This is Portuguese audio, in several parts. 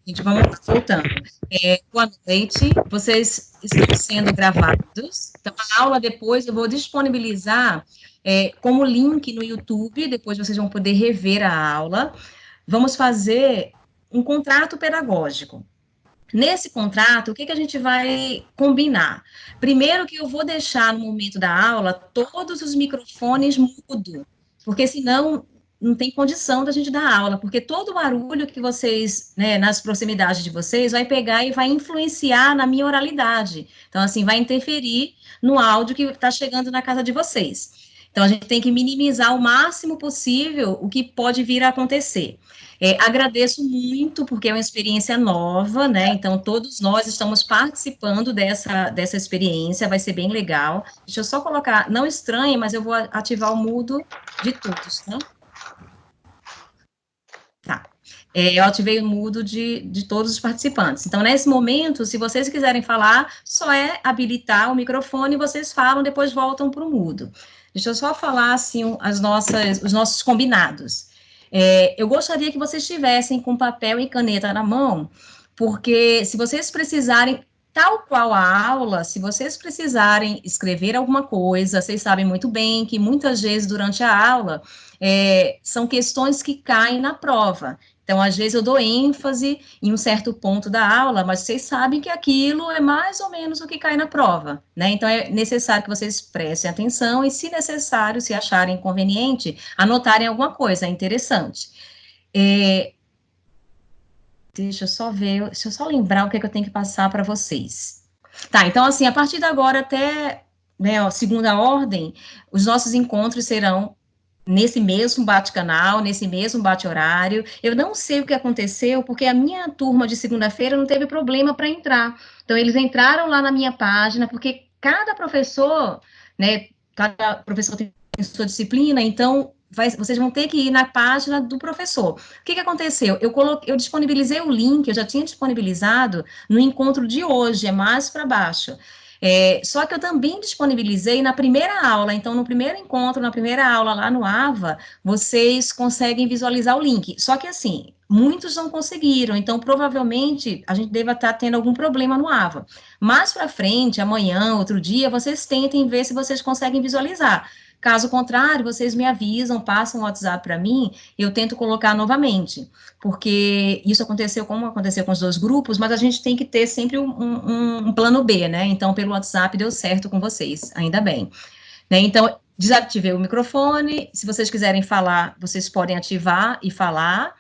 Gente, vamos lá, voltando. Boa noite, vocês estão sendo gravados. Então, a aula depois eu vou disponibilizar como link no YouTube, depois vocês vão poder rever a aula. Vamos fazer um contrato pedagógico. Nesse contrato, o que, que a gente vai combinar? Primeiro que eu vou deixar no momento da aula todos os microfones mudos, porque senão não tem condição da gente dar aula, porque todo o barulho que vocês, né, nas proximidades de vocês, vai pegar e vai influenciar na minha oralidade. Então, assim, vai interferir no áudio que está chegando na casa de vocês. Então, a gente tem que minimizar o máximo possível o que pode vir a acontecer. Agradeço muito, porque é uma experiência nova, né? Então, todos nós estamos participando dessa experiência, vai ser bem legal. Deixa eu só colocar, não estranhe, mas eu vou ativar o mudo de todos, tá? Tá. Eu ativei o mudo de todos os participantes. Então, nesse momento, se vocês quiserem falar, só é habilitar o microfone, vocês falam, depois voltam para o mudo. Deixa eu só falar, assim, os nossos combinados. Eu gostaria que vocês estivessem com papel e caneta na mão, porque se vocês precisarem, tal qual a aula, se vocês precisarem escrever alguma coisa, vocês sabem muito bem que muitas vezes durante a aula são questões que caem na prova. Então, às vezes, eu dou ênfase em um certo ponto da aula, mas vocês sabem que aquilo é mais ou menos o que cai na prova, né? Então, é necessário que vocês prestem atenção e, se necessário, se acharem conveniente, anotarem alguma coisa, é interessante. É, deixa eu só ver, deixa eu só lembrar o que é que eu tenho que passar para vocês. Tá, então, assim, a partir de agora até, né, ó, segunda ordem, os nossos encontros serão nesse mesmo bate-canal, nesse mesmo bate-horário. Eu não sei o que aconteceu, porque a minha turma de segunda-feira não teve problema para entrar. Então, eles entraram lá na minha página, porque cada professor, né, cada professor tem sua disciplina, então vocês vão ter que ir na página do professor. O que, que aconteceu? Eu disponibilizei o link, eu já tinha disponibilizado no encontro de hoje, é mais para baixo. Só que eu também disponibilizei na primeira aula, então no primeiro encontro, na primeira aula lá no AVA, vocês conseguem visualizar o link. Só que assim, muitos não conseguiram, então provavelmente a gente deva estar tendo algum problema no AVA. Mais para frente, amanhã, outro dia, vocês tentem ver se vocês conseguem visualizar. Caso contrário, vocês me avisam, passam o WhatsApp para mim, eu tento colocar novamente, porque isso aconteceu como aconteceu com os dois grupos, mas a gente tem que ter sempre um plano B, né? Então, pelo WhatsApp deu certo com vocês, ainda bem. Né? Então, desativei o microfone, se vocês quiserem falar, vocês podem ativar e falar.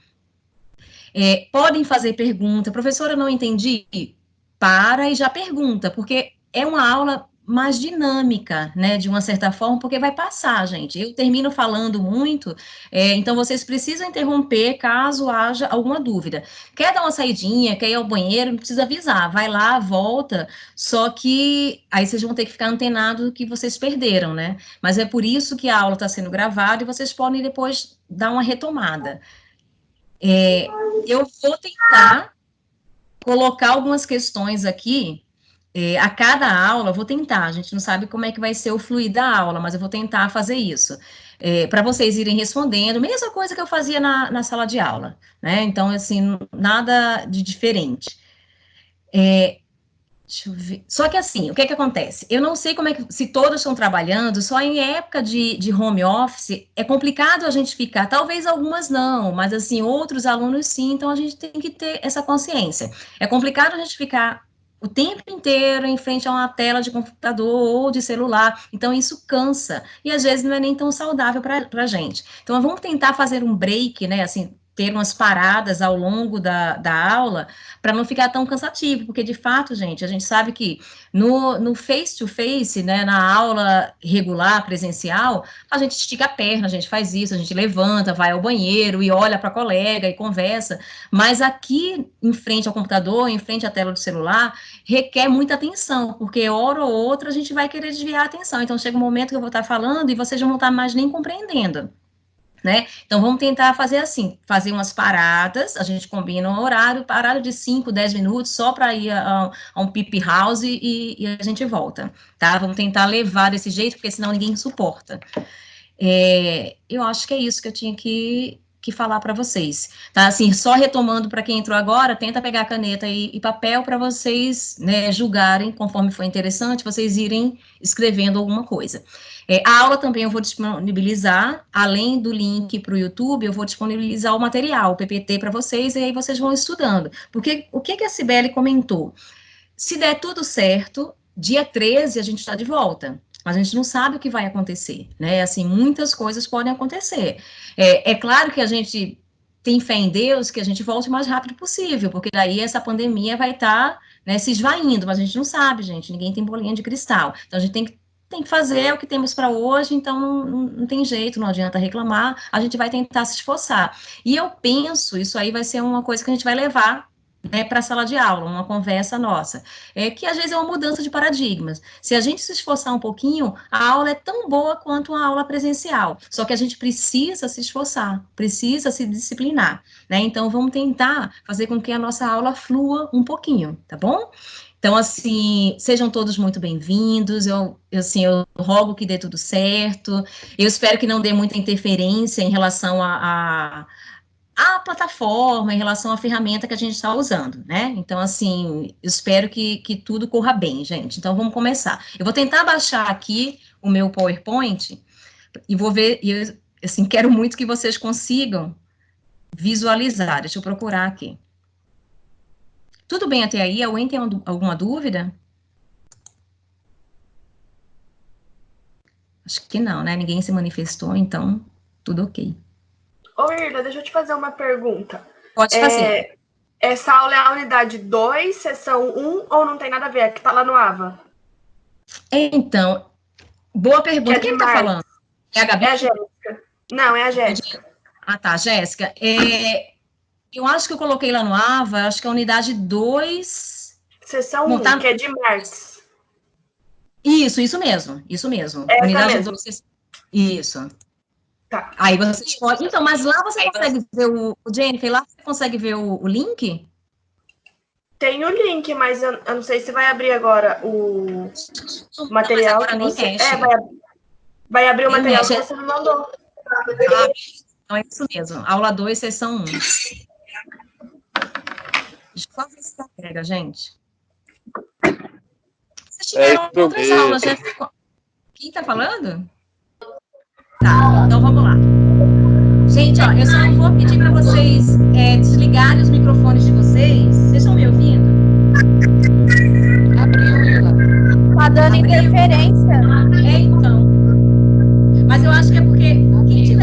Podem fazer pergunta, professora, eu não entendi? Para e já pergunta, porque é uma aula mais dinâmica, né, de uma certa forma, porque vai passar, gente. Eu termino falando muito, então vocês precisam interromper caso haja alguma dúvida. Quer dar uma saidinha, quer ir ao banheiro, não precisa avisar, vai lá, volta, só que aí vocês vão ter que ficar antenados do que vocês perderam, né? Mas é por isso que a aula está sendo gravada e vocês podem depois dar uma retomada. Eu vou tentar colocar algumas questões aqui, a cada aula, eu vou tentar, a gente não sabe como é que vai ser o fluir da aula, mas eu vou tentar fazer isso, para vocês irem respondendo, mesma coisa que eu fazia na sala de aula, né? Então, assim, nada de diferente. Deixa eu ver. Só que assim, o que é que acontece? Eu não sei como é que, se todos estão trabalhando, só em época de home office, é complicado a gente ficar, talvez algumas não, mas assim, outros alunos sim, então a gente tem que ter essa consciência. É complicado a gente ficar o tempo inteiro em frente a uma tela de computador ou de celular, então isso cansa, e às vezes não é nem tão saudável para a gente. Então vamos tentar fazer um break, né, assim, ter umas paradas ao longo da aula, para não ficar tão cansativo, porque de fato, gente, a gente sabe que no face-to-face, né, na aula regular, presencial, a gente estica a perna, a gente faz isso, a gente levanta, vai ao banheiro e olha para a colega e conversa, mas aqui em frente ao computador, em frente à tela do celular, requer muita atenção, porque hora ou outra a gente vai querer desviar a atenção, então chega um momento que eu vou estar falando e vocês não vão estar mais nem compreendendo. né? Então, vamos tentar fazer assim, fazer umas paradas, a gente combina um horário, parada de 5, 10 minutos, só para ir a um pip house e a gente volta, tá? Vamos tentar levar desse jeito, porque senão ninguém suporta. Eu acho que é isso que eu tinha que falar para vocês, tá? Assim, só retomando para quem entrou agora, tenta pegar caneta e papel para vocês, né, julgarem, conforme for interessante, vocês irem escrevendo alguma coisa. A aula também eu vou disponibilizar, além do link para o YouTube, eu vou disponibilizar o material, o PPT para vocês, e aí vocês vão estudando. Porque o que a Cibele comentou? Se der tudo certo, dia 13 a gente está de volta. A gente não sabe o que vai acontecer, né? Assim, muitas coisas podem acontecer. É claro que a gente tem fé em Deus que a gente volte o mais rápido possível, porque daí essa pandemia vai estar, né, se esvaindo, mas a gente não sabe, gente, ninguém tem bolinha de cristal. Então a gente tem que fazer o que temos para hoje, então não tem jeito, não adianta reclamar, a gente vai tentar se esforçar. E eu penso, isso aí vai ser uma coisa que a gente vai levar, né, para a sala de aula, uma conversa nossa, que às vezes é uma mudança de paradigmas. Se a gente se esforçar um pouquinho, a aula é tão boa quanto uma aula presencial, só que a gente precisa se esforçar, precisa se disciplinar, né? Então, vamos tentar fazer com que a nossa aula flua um pouquinho, tá bom? Então, assim, sejam todos muito bem-vindos, assim, eu rogo que dê tudo certo, eu espero que não dê muita interferência em relação a plataforma, em relação à ferramenta que a gente está usando, né? Então, assim, eu espero que tudo corra bem, gente. Então, vamos começar. Eu vou tentar baixar aqui o meu PowerPoint e vou ver, e eu, assim, quero muito que vocês consigam visualizar. Deixa eu procurar aqui. Tudo bem até aí? Alguém tem alguma dúvida? Acho que não, né? Ninguém se manifestou, então tudo ok. Ô, Irla, deixa eu te fazer uma pergunta. Pode fazer. Essa aula é a unidade 2, sessão um, ou não tem nada a ver? Que tá lá no AVA. Então, boa Que é pergunta. de Quem está março. falando? É a É a Gabi? Jéssica. Não, é a Jéssica. Ah, tá, Jéssica. Eu acho que eu coloquei lá no AVA, acho que é a unidade 2. Sessão Bom, 1, tá. que é de Marx. Isso mesmo, isso mesmo. Essa Unidade mesmo. 2. Isso. Tá. Aí vocês podem. Então, mas lá você consegue ver o Jennifer, lá você consegue ver o link? Tem o link, mas eu não sei se vai abrir agora o Não, mas material agora que nem você. mexe. Vai abrir o Nem material que mexe. você me mandou. Ah, então é isso mesmo. Aula 2, sessão 1. Deixa eu só ver se carrega, gente. Vocês É tiveram isso outras aulas, mesmo. né? Quem tá falando? Tá, então vamos lá. Gente, ó, eu só vou pedir para vocês desligarem os microfones de vocês. Vocês estão me ouvindo? Abriu, Ila. Tá dando Abriu? interferência. Então. Mas eu acho que é porque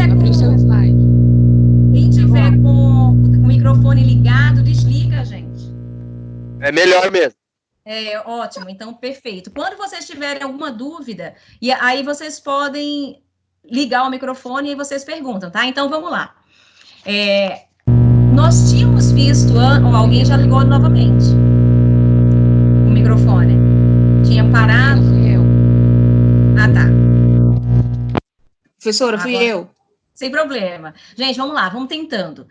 Abriu seu slide. quem tiver com o microfone ligado, desliga, gente. É melhor mesmo. Ótimo, então perfeito. Quando vocês tiverem alguma dúvida, e aí vocês podem ligar o microfone e vocês perguntam, tá? Então vamos lá. Nós tínhamos visto, ou alguém já ligou novamente o microfone. Tinha parado. Fui eu. Ah, tá. Professora, fui Agora, eu. sem problema. Gente, vamos lá, vamos tentando.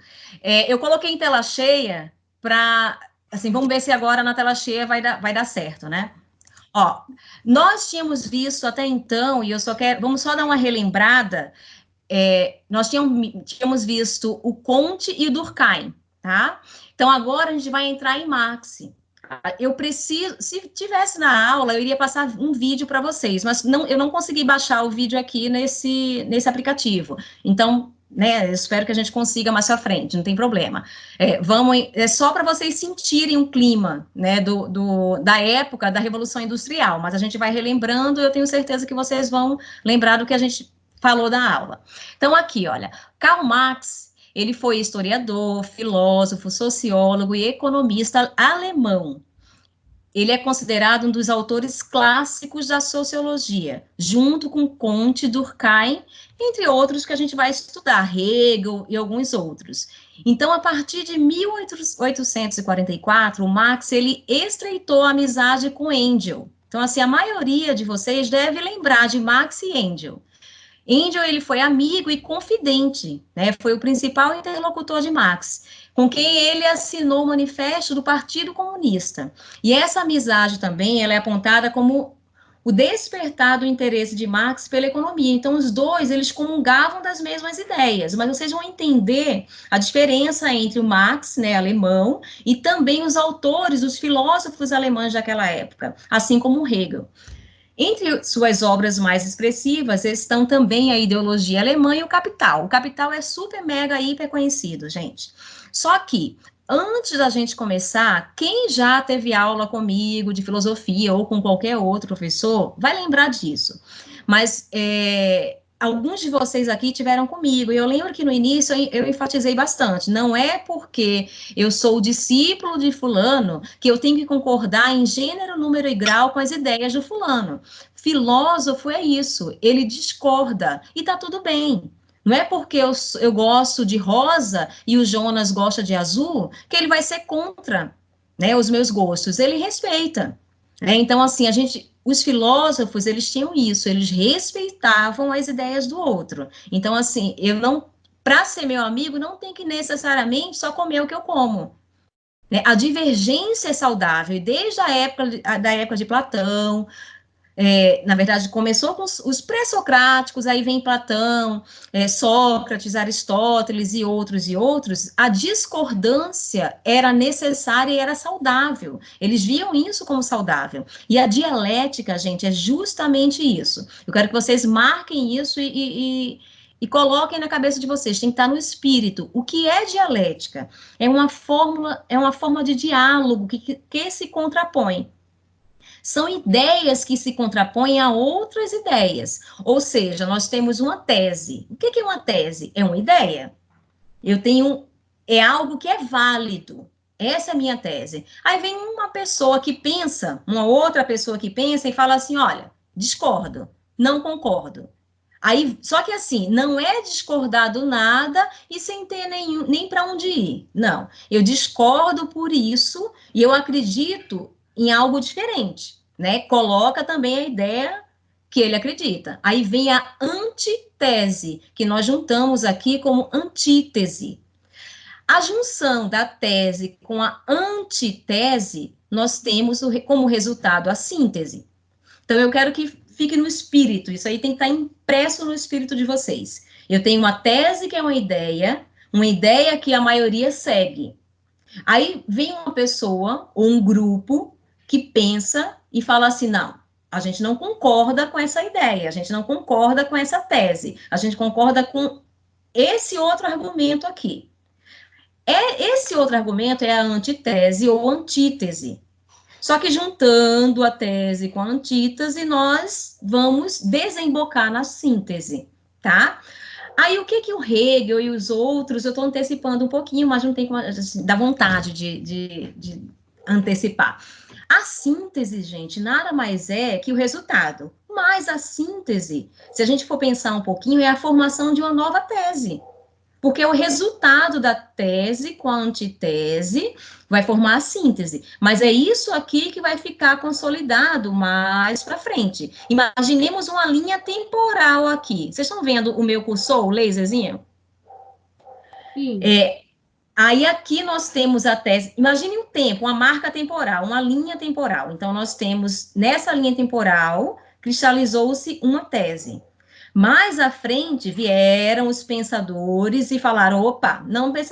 Eu coloquei em tela cheia para, assim, vamos ver se agora na tela cheia vai dar certo, né? Ó, nós tínhamos visto até então, e eu só quero, vamos só dar uma relembrada, nós tínhamos visto o Conte e o Durkheim, tá? Então, agora a gente vai entrar em Marx. Eu preciso, se tivesse na aula, eu iria passar um vídeo para vocês, mas não, eu não consegui baixar o vídeo aqui nesse aplicativo. Então, né, eu espero que a gente consiga mais à frente, não tem problema. É só para vocês sentirem o clima, né, da época da Revolução Industrial, mas a gente vai relembrando, eu tenho certeza que vocês vão lembrar do que a gente falou da aula. Então, aqui, olha, Karl Marx, ele foi historiador, filósofo, sociólogo e economista alemão. Ele é considerado um dos autores clássicos da sociologia, junto com Comte, Durkheim, entre outros que a gente vai estudar, Hegel e alguns outros. Então, a partir de 1844, o Marx ele estreitou a amizade com Engels. Então, assim, a maioria de vocês deve lembrar de Marx e Engels. Engel, ele foi amigo e confidente, né? Foi o principal interlocutor de Marx, com quem ele assinou o manifesto do Partido Comunista. E essa amizade também, ela é apontada como o despertar do interesse de Marx pela economia. Então, os dois, eles comungavam das mesmas ideias, mas vocês vão entender a diferença entre o Marx, né, alemão, e também os autores, os filósofos alemães daquela época, assim como Hegel. Entre suas obras mais expressivas estão também a ideologia alemã e o Capital. O Capital é super, mega, hiper conhecido, gente. Só que, antes da gente começar, quem já teve aula comigo de filosofia ou com qualquer outro professor, vai lembrar disso. Mas alguns de vocês aqui tiveram comigo, e eu lembro que no início eu enfatizei bastante. Não é porque eu sou o discípulo de fulano que eu tenho que concordar em gênero, número e grau com as ideias do fulano. Filósofo é isso, ele discorda e tá tudo bem. Não é porque eu gosto de rosa e o Jonas gosta de azul que ele vai ser contra, né, os meus gostos. Ele respeita. Né? Então, assim, os filósofos, eles tinham isso, eles respeitavam as ideias do outro. Então, assim, eu não, para ser meu amigo, não tem que necessariamente só comer o que eu como. Né? A divergência é saudável, e desde da época de Platão, na verdade, começou com os pré-socráticos, aí vem Platão, Sócrates, Aristóteles e outros, a discordância era necessária e era saudável. Eles viam isso como saudável. E a dialética, gente, é justamente isso. Eu quero que vocês marquem isso e coloquem na cabeça de vocês, tem que estar no espírito. O que é dialética? É uma forma de diálogo que se contrapõe. São ideias que se contrapõem a outras ideias. Ou seja, nós temos uma tese. O que é uma tese? É uma ideia. Eu tenho. É algo que é válido. Essa é a minha tese. Aí vem uma pessoa que pensa, uma outra pessoa que pensa e fala assim: olha, discordo, não concordo. Aí, só que assim, não é discordar do nada e sem ter nem para onde ir. Não, eu discordo por isso e eu acredito em algo diferente, né? Coloca também a ideia que ele acredita. Aí vem a antitese, que nós juntamos aqui como antítese. A junção da tese com a antitese, nós temos como resultado a síntese. Então, eu quero que fique no espírito, isso aí tem que estar impresso no espírito de vocês. Eu tenho uma tese que é uma ideia que a maioria segue. Aí vem uma pessoa ou um grupo que pensa e fala assim: não, a gente não concorda com essa ideia, a gente não concorda com essa tese, a gente concorda com esse outro argumento aqui. Esse outro argumento é a antitese ou antítese. Só que juntando a tese com a antítese, nós vamos desembocar na síntese, tá? Aí o que que o Hegel e os outros, eu estou antecipando um pouquinho, mas não tem como, assim, dá vontade de antecipar. A síntese, gente, nada mais é que o resultado. Mas a síntese, se a gente for pensar um pouquinho, é a formação de uma nova tese. Porque é o resultado da tese com a antitese vai formar a síntese. Mas é isso aqui que vai ficar consolidado mais para frente. Imaginemos uma linha temporal aqui. Vocês estão vendo o meu cursor, o laserzinho? Sim. Aí aqui nós temos a tese. Imagine um tempo, uma marca temporal, uma linha temporal. Então, nós temos, nessa linha temporal, cristalizou-se uma tese. Mais à frente vieram os pensadores e falaram: opa,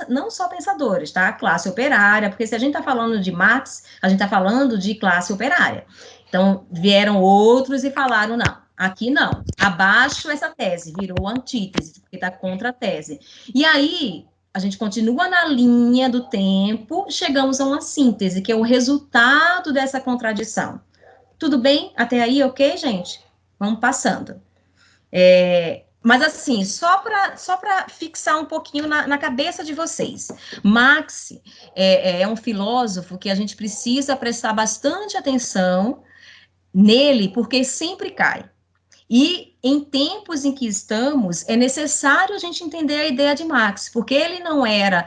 não só pensadores, tá? Classe operária, porque se a gente está falando de Marx, a gente está falando de classe operária. Então, vieram outros e falaram: não, aqui não, abaixo essa tese, virou antítese, porque está contra a tese. E aí, a gente continua na linha do tempo, chegamos a uma síntese, que é o resultado dessa contradição. Tudo bem? Até aí, ok, gente? Vamos passando. Mas assim, só para fixar um pouquinho na cabeça de vocês. Marx é um filósofo que a gente precisa prestar bastante atenção nele, porque sempre cai. E em tempos em que estamos, é necessário a gente entender a ideia de Marx, porque ele não era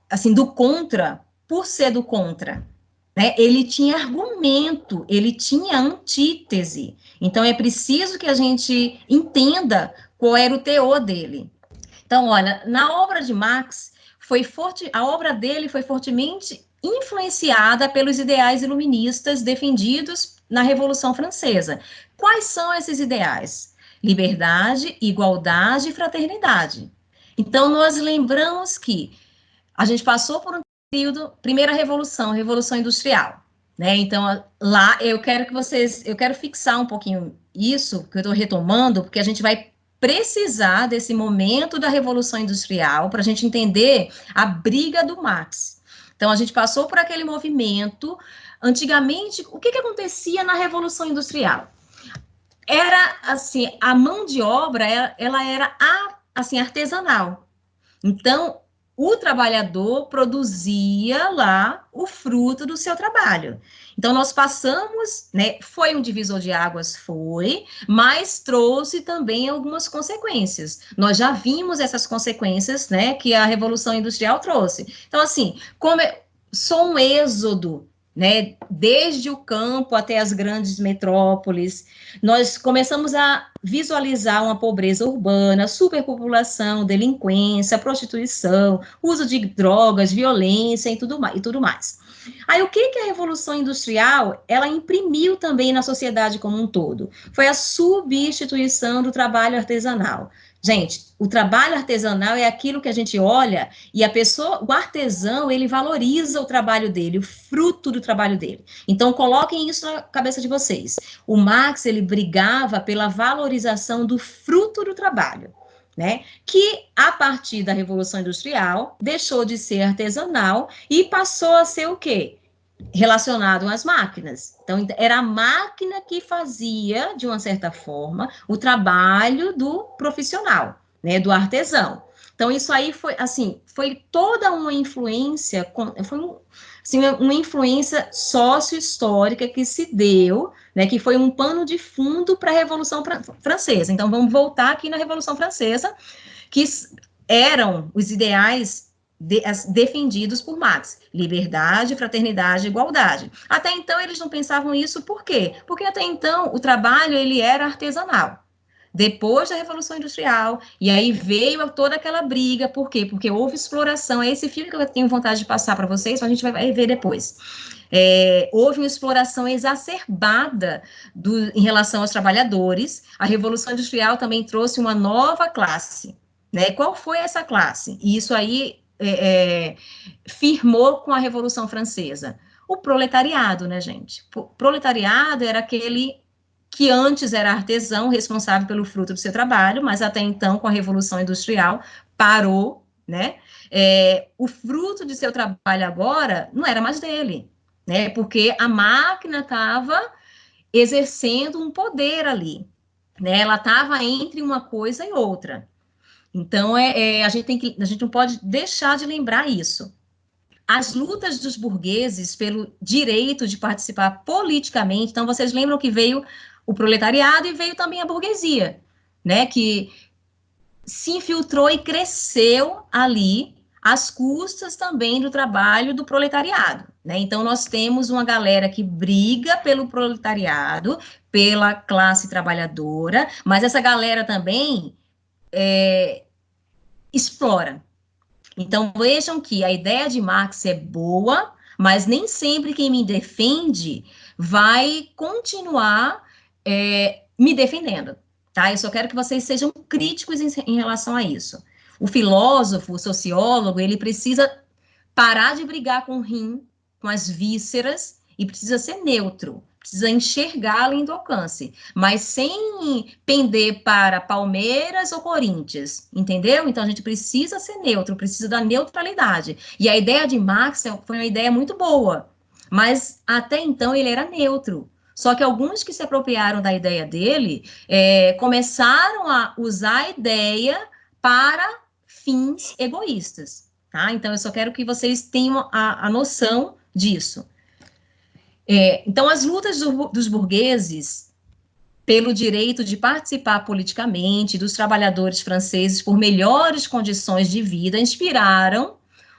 assim do contra por ser do contra. né? Ele tinha argumento, ele tinha antítese. Então, é preciso que a gente entenda qual era o teor dele. Então, olha, na obra de Marx, a obra dele foi fortemente influenciada pelos ideais iluministas defendidos na Revolução Francesa. Quais são esses ideais? Liberdade, igualdade e fraternidade. Então, nós lembramos que a gente passou por um período, primeira revolução, Revolução Industrial, né? Então, lá eu quero fixar um pouquinho isso que eu estou retomando, porque a gente vai precisar desse momento da Revolução Industrial para a gente entender a briga do Marx. Então, a gente passou por aquele movimento. Antigamente, o que acontecia na Revolução Industrial? Era assim, a mão de obra, ela era assim artesanal. Então, o trabalhador produzia lá o fruto do seu trabalho. Então, nós passamos, né? Foi um divisor de águas, foi, mas trouxe também algumas consequências. Nós já vimos essas consequências, né? Que a Revolução Industrial trouxe. Então, assim, sou um êxodo, né? Desde o campo até as grandes metrópoles, nós começamos a visualizar uma pobreza urbana, superpopulação, delinquência, prostituição, uso de drogas, violência e tudo mais. Aí o que a Revolução Industrial, ela imprimiu também na sociedade como um todo? Foi a substituição do trabalho artesanal. Gente, o trabalho artesanal é aquilo que a gente olha e a pessoa, o artesão, ele valoriza o trabalho dele, o fruto do trabalho dele. Então, coloquem isso na cabeça de vocês. O Marx, ele brigava pela valorização do fruto do trabalho, né? Que, a partir da Revolução Industrial, deixou de ser artesanal e passou a ser o quê? Relacionado às máquinas. Então, era a máquina que fazia, de uma certa forma, o trabalho do profissional, né, do artesão. Então, isso aí foi, assim, foi toda uma influência, foi assim, uma influência sócio-histórica que se deu, né, que foi um pano de fundo para a Revolução Francesa. Então, vamos voltar aqui na Revolução Francesa, que eram os ideais defendidos por Marx: liberdade, fraternidade, igualdade. Até então eles não pensavam isso, por quê? Porque até então o trabalho ele era artesanal. Depois da Revolução Industrial, e aí veio toda aquela briga, por quê? Porque houve exploração. É esse filme que eu tenho vontade de passar para vocês, a gente vai ver depois. Houve uma exploração exacerbada em relação aos trabalhadores. A Revolução Industrial também trouxe uma nova classe, né? Qual foi essa classe? E isso aí firmou com a Revolução Francesa. O proletariado, né, gente? O proletariado era aquele que antes era artesão, responsável pelo fruto do seu trabalho, mas até então, com a Revolução Industrial, parou, né? O fruto de seu trabalho agora não era mais dele, né? Porque a máquina estava exercendo um poder ali, né? Ela estava entre uma coisa e outra. Então, a gente não pode deixar de lembrar isso. As lutas dos burgueses pelo direito de participar politicamente, então vocês lembram que veio o proletariado e veio também a burguesia, né, que se infiltrou e cresceu ali às custas também do trabalho do proletariado, né? Então nós temos uma galera que briga pelo proletariado, pela classe trabalhadora, mas essa galera também explora. Então, vejam que a ideia de Marx é boa, mas nem sempre quem me defende vai continuar me defendendo, tá? Eu só quero que vocês sejam críticos em relação a isso. O filósofo, o sociólogo, ele precisa parar de brigar com o rim, com as vísceras, e precisa ser neutro, precisa enxergar além do alcance, mas sem pender para Palmeiras ou Corinthians, entendeu? Então a gente precisa ser neutro, precisa da neutralidade. E a ideia de Marx foi uma ideia muito boa, mas até então ele era neutro. Só que alguns que se apropriaram da ideia dele começaram a usar a ideia para fins egoístas. Tá? Então, eu só quero que vocês tenham a noção disso. Então, as lutas dos burgueses pelo direito de participar politicamente, dos trabalhadores franceses por melhores condições de vida, inspiraram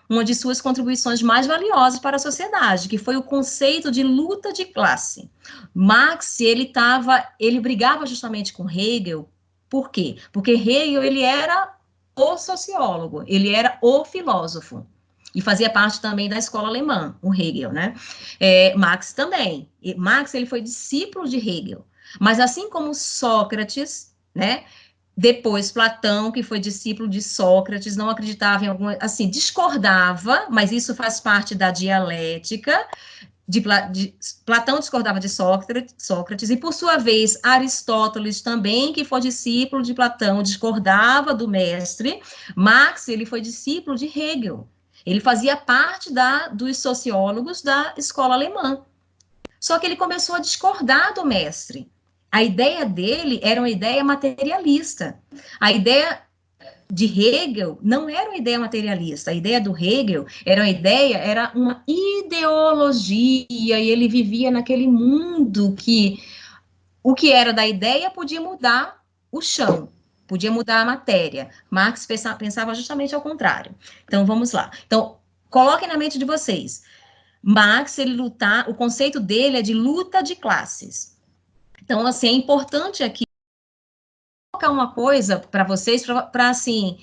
uma de suas contribuições mais valiosas para a sociedade, que foi o conceito de luta de classe. Marx, ele brigava justamente com Hegel. Por quê? Porque Hegel, ele era o sociólogo, ele era o filósofo. E fazia parte também da escola alemã, o Hegel, né? Marx também. Marx, ele foi discípulo de Hegel. Mas assim como Sócrates, né? Depois, Platão, que foi discípulo de Sócrates, não acreditava em alguma, assim, discordava, mas isso faz parte da dialética. Platão discordava de Sócrates, e por sua vez, Aristóteles também, que foi discípulo de Platão, discordava do mestre. Marx, ele foi discípulo de Hegel. Ele fazia parte dos sociólogos da escola alemã. Só que ele começou a discordar do mestre. A ideia dele era uma ideia materialista. A ideia de Hegel não era uma ideia materialista. A ideia do Hegel era uma ideologia, e ele vivia naquele mundo que o que era da ideia podia mudar o chão, podia mudar a matéria. Marx pensava justamente ao contrário. Então, vamos lá. Então, coloquem na mente de vocês. Marx, o conceito dele é de luta de classes. Então, assim, é importante aqui colocar uma coisa para vocês, para assim,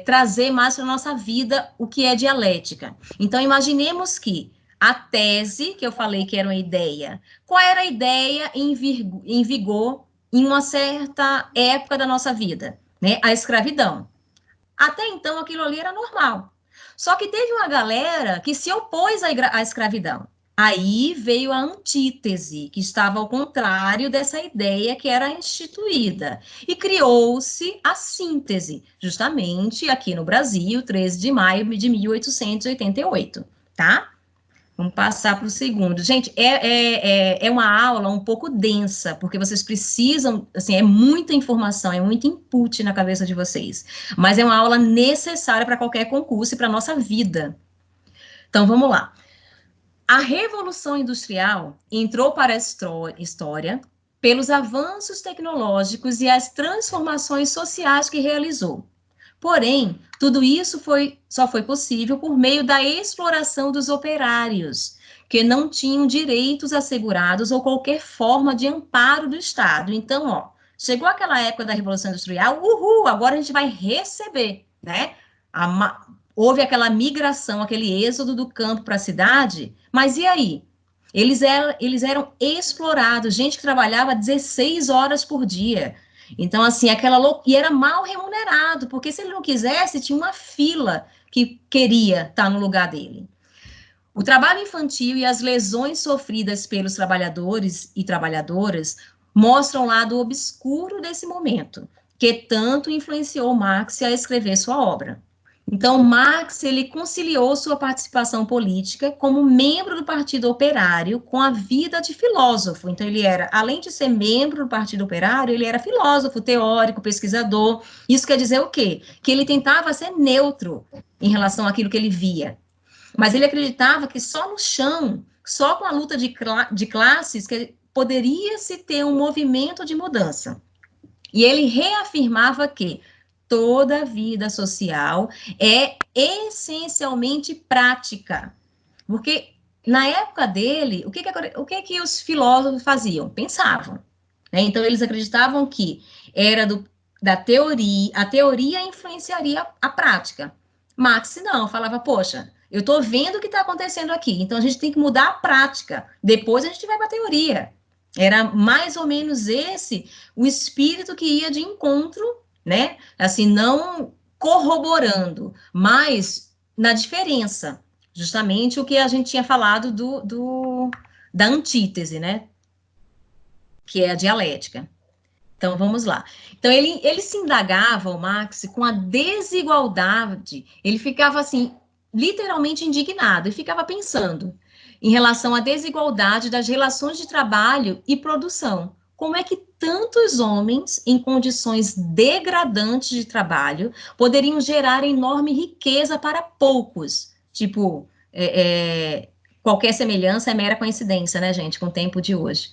trazer mais para a nossa vida o que é dialética. Então, imaginemos que a tese, que eu falei que era uma ideia, qual era a ideia em vigor em uma certa época da nossa vida? Né? A escravidão. Até então, aquilo ali era normal. Só que teve uma galera que se opôs à escravidão. Aí veio a antítese, que estava ao contrário dessa ideia que era instituída. E criou-se a síntese, justamente aqui no Brasil, 13 de maio de 1888, tá? Vamos passar para o segundo. Gente, é uma aula um pouco densa, porque vocês precisam, assim, é muita informação, é muito input na cabeça de vocês. Mas é uma aula necessária para qualquer concurso e para a nossa vida. Então, vamos lá. A Revolução Industrial entrou para a história pelos avanços tecnológicos e as transformações sociais que realizou. Porém, tudo isso só foi possível por meio da exploração dos operários, que não tinham direitos assegurados ou qualquer forma de amparo do Estado. Então, ó, chegou aquela época da Revolução Industrial, uhul, agora a gente vai receber, né? Houve aquela migração, aquele êxodo do campo para a cidade, mas e aí? Eles eram explorados, gente que trabalhava 16 horas por dia. Então, assim, e era mal remunerado, porque se ele não quisesse, tinha uma fila que queria estar no lugar dele. O trabalho infantil e as lesões sofridas pelos trabalhadores e trabalhadoras mostram o lado obscuro desse momento, que tanto influenciou Marx a escrever sua obra. Então, Marx, ele conciliou sua participação política como membro do Partido Operário com a vida de filósofo. Então, ele era, além de ser membro do Partido Operário, ele era filósofo, teórico, pesquisador. Isso quer dizer o quê? Que ele tentava ser neutro em relação àquilo que ele via. Mas ele acreditava que só no chão, só com a luta de classes, que poderia se ter um movimento de mudança. E ele reafirmava que toda vida social é essencialmente prática. Porque na época dele, o que os filósofos faziam? Pensavam. Né? Então, eles acreditavam que era da teoria, a teoria influenciaria a prática. Marx não, falava, poxa, eu estou vendo o que está acontecendo aqui, então a gente tem que mudar a prática, depois a gente vai para a teoria. Era mais ou menos esse o espírito que ia de encontro, né? Assim, não corroborando, mas na diferença. Justamente o que a gente tinha falado da antítese, né? Que é a dialética. Então, vamos lá. Então, ele se indagava, o Marx, com a desigualdade. Ele ficava, assim, literalmente indignado e ficava pensando em relação à desigualdade das relações de trabalho e produção. Como é que tantos homens, em condições degradantes de trabalho, poderiam gerar enorme riqueza para poucos? Tipo, qualquer semelhança é mera coincidência, né, gente, com o tempo de hoje.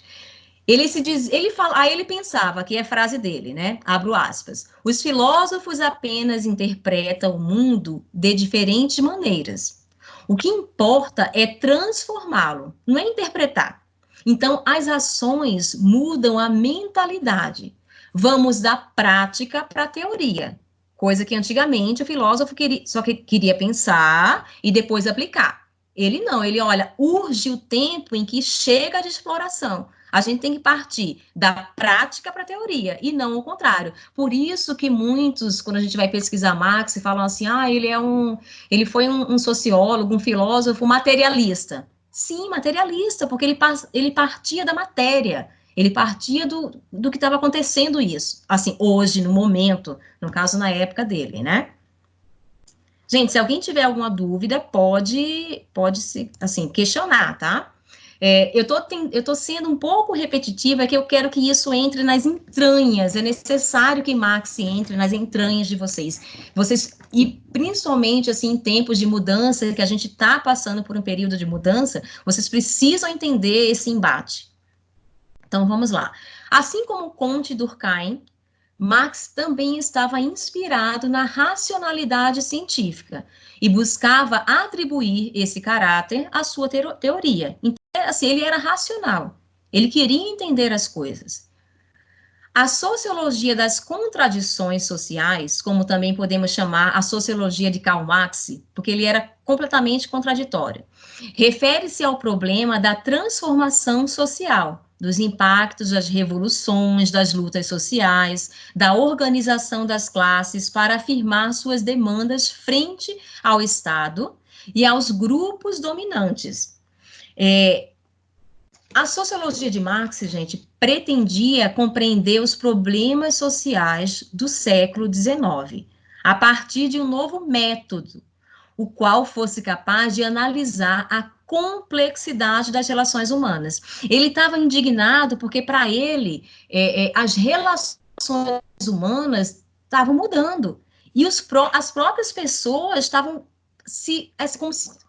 Aí ele pensava, que é a frase dele, né? Abro aspas. Os filósofos apenas interpretam o mundo de diferentes maneiras. O que importa é transformá-lo, não é interpretar. Então, as ações mudam a mentalidade. Vamos da prática para a teoria, coisa que antigamente o filósofo queria pensar e depois aplicar. Ele não, ele olha, urge o tempo em que chega de exploração. A gente tem que partir da prática para a teoria, e não o contrário. Por isso que muitos, quando a gente vai pesquisar Marx, falam assim, ele foi um sociólogo, um filósofo materialista. Sim, materialista, porque ele partia da matéria, ele partia do que estava acontecendo isso, assim, hoje, no momento, no caso, na época dele, né? Gente, se alguém tiver alguma dúvida, pode se, assim, questionar, tá? Eu tô sendo um pouco repetitiva, que eu quero que isso entre nas entranhas. É necessário que Marx entre nas entranhas de vocês. E principalmente, assim, em tempos de mudança, que a gente está passando por um período de mudança, vocês precisam entender esse embate. Então, vamos lá. Assim como Comte Durkheim, Marx também estava inspirado na racionalidade científica e buscava atribuir esse caráter à sua teoria. Então, assim, ele era racional, ele queria entender as coisas. A sociologia das contradições sociais, como também podemos chamar a sociologia de Karl Marx, porque ele era completamente contraditório, refere-se ao problema da transformação social, dos impactos das revoluções, das lutas sociais, da organização das classes para afirmar suas demandas frente ao Estado e aos grupos dominantes. A sociologia de Marx, gente, pretendia compreender os problemas sociais do século XIX, a partir de um novo método, o qual fosse capaz de analisar a complexidade das relações humanas. Ele estava indignado porque, para ele, as relações humanas estavam mudando. E as próprias pessoas estavam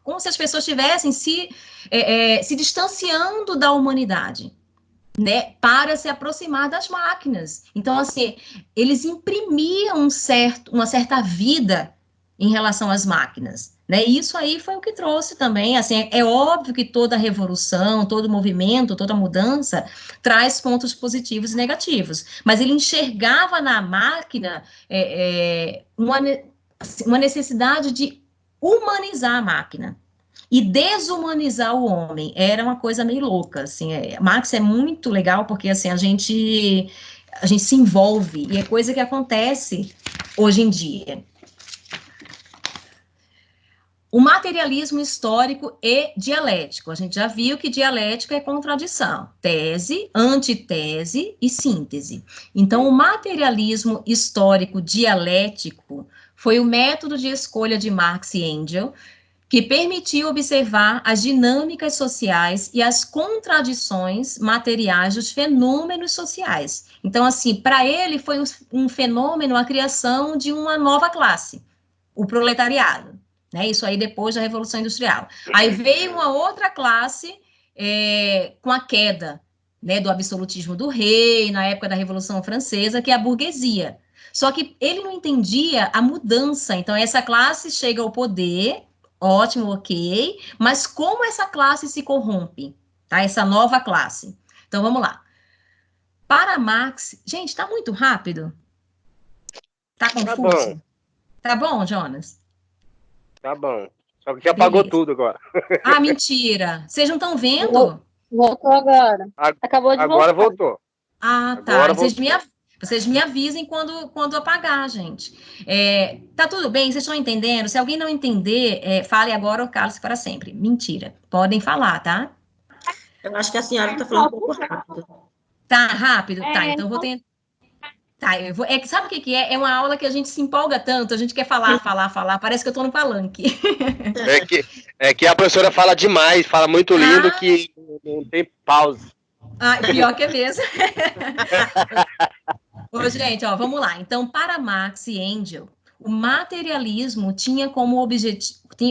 como se as pessoas estivessem se distanciando da humanidade, né, para se aproximar das máquinas. Então, assim, eles imprimiam uma certa vida em relação às máquinas, né? E isso aí foi o que trouxe também, assim, é óbvio que toda revolução, todo movimento, toda mudança traz pontos positivos e negativos, mas ele enxergava na máquina uma necessidade de humanizar a máquina e desumanizar o homem. Era uma coisa meio louca, assim. Marx é muito legal porque, assim, a gente se envolve e é coisa que acontece hoje em dia. O materialismo histórico e dialético. A gente já viu que dialética é contradição, tese, antitese e síntese. Então, o materialismo histórico dialético foi o método de escolha de Marx e Engels que permitiu observar as dinâmicas sociais e as contradições materiais dos fenômenos sociais. Então, assim, para ele foi um fenômeno a criação de uma nova classe, o proletariado, né? Isso aí depois da Revolução Industrial. Aí veio uma outra classe com a queda, né, do absolutismo do rei, na época da Revolução Francesa, que é a burguesia. Só que ele não entendia a mudança. Então, essa classe chega ao poder, ótimo, ok, mas como essa classe se corrompe, tá? Essa nova classe. Então, vamos lá. Para Marx, gente, está muito rápido? Tá Tá bom, confuso? Tá bom, Jonas? tá bom. Só que apagou Beleza. tudo agora. Ah, mentira. Vocês não estão Vol- vendo? Voltou agora. A- Acabou de Agora voltar. voltou. Ah, tá. Agora voltou. Vocês me avisem quando apagar, gente. Tá tudo bem? Vocês estão entendendo? Se alguém não entender, fale agora ou cale-se para sempre. Mentira. Podem falar, tá? Eu acho que a senhora está falando um pouco rápido. Tá rápido? Tá, É, então eu vou tentar. Tá, sabe o que que é? É uma aula que a gente se empolga tanto, a gente quer falar, falar, falar. Parece que eu tô no palanque. É que a professora fala demais, fala muito lindo Ah, que não tem pausa. pior que é mesmo. Ô, gente, ó, vamos lá. Então, para Marx e Engels, o materialismo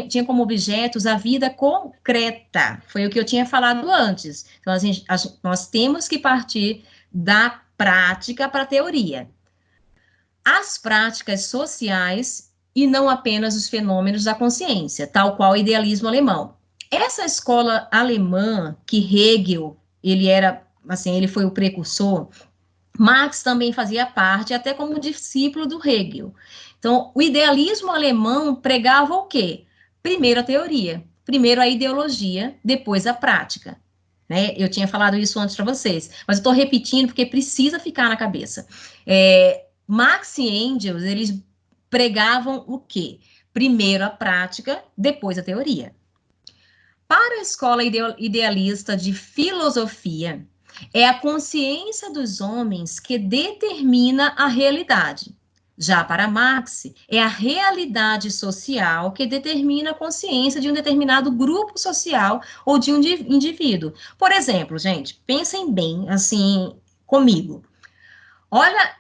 tinha como objetos a vida concreta. Foi o que eu tinha falado antes. Então, nós temos que partir da prática para a teoria. As práticas sociais e não apenas os fenômenos da consciência, tal qual o idealismo alemão. Essa escola alemã que Hegel, ele foi o precursor, Marx também fazia parte, até como discípulo do Hegel. Então, o idealismo alemão pregava o quê? Primeiro a teoria, primeiro a ideologia, depois a prática. Né? Eu tinha falado isso antes para vocês, mas eu estou repetindo porque precisa ficar na cabeça. Marx e Engels, eles pregavam o quê? Primeiro a prática, depois a teoria. Para a escola idealista de filosofia, é a consciência dos homens que determina a realidade. Já para Marx, é a realidade social que determina a consciência de um determinado grupo social ou de um indivíduo. Por exemplo, gente, pensem bem assim comigo. Olha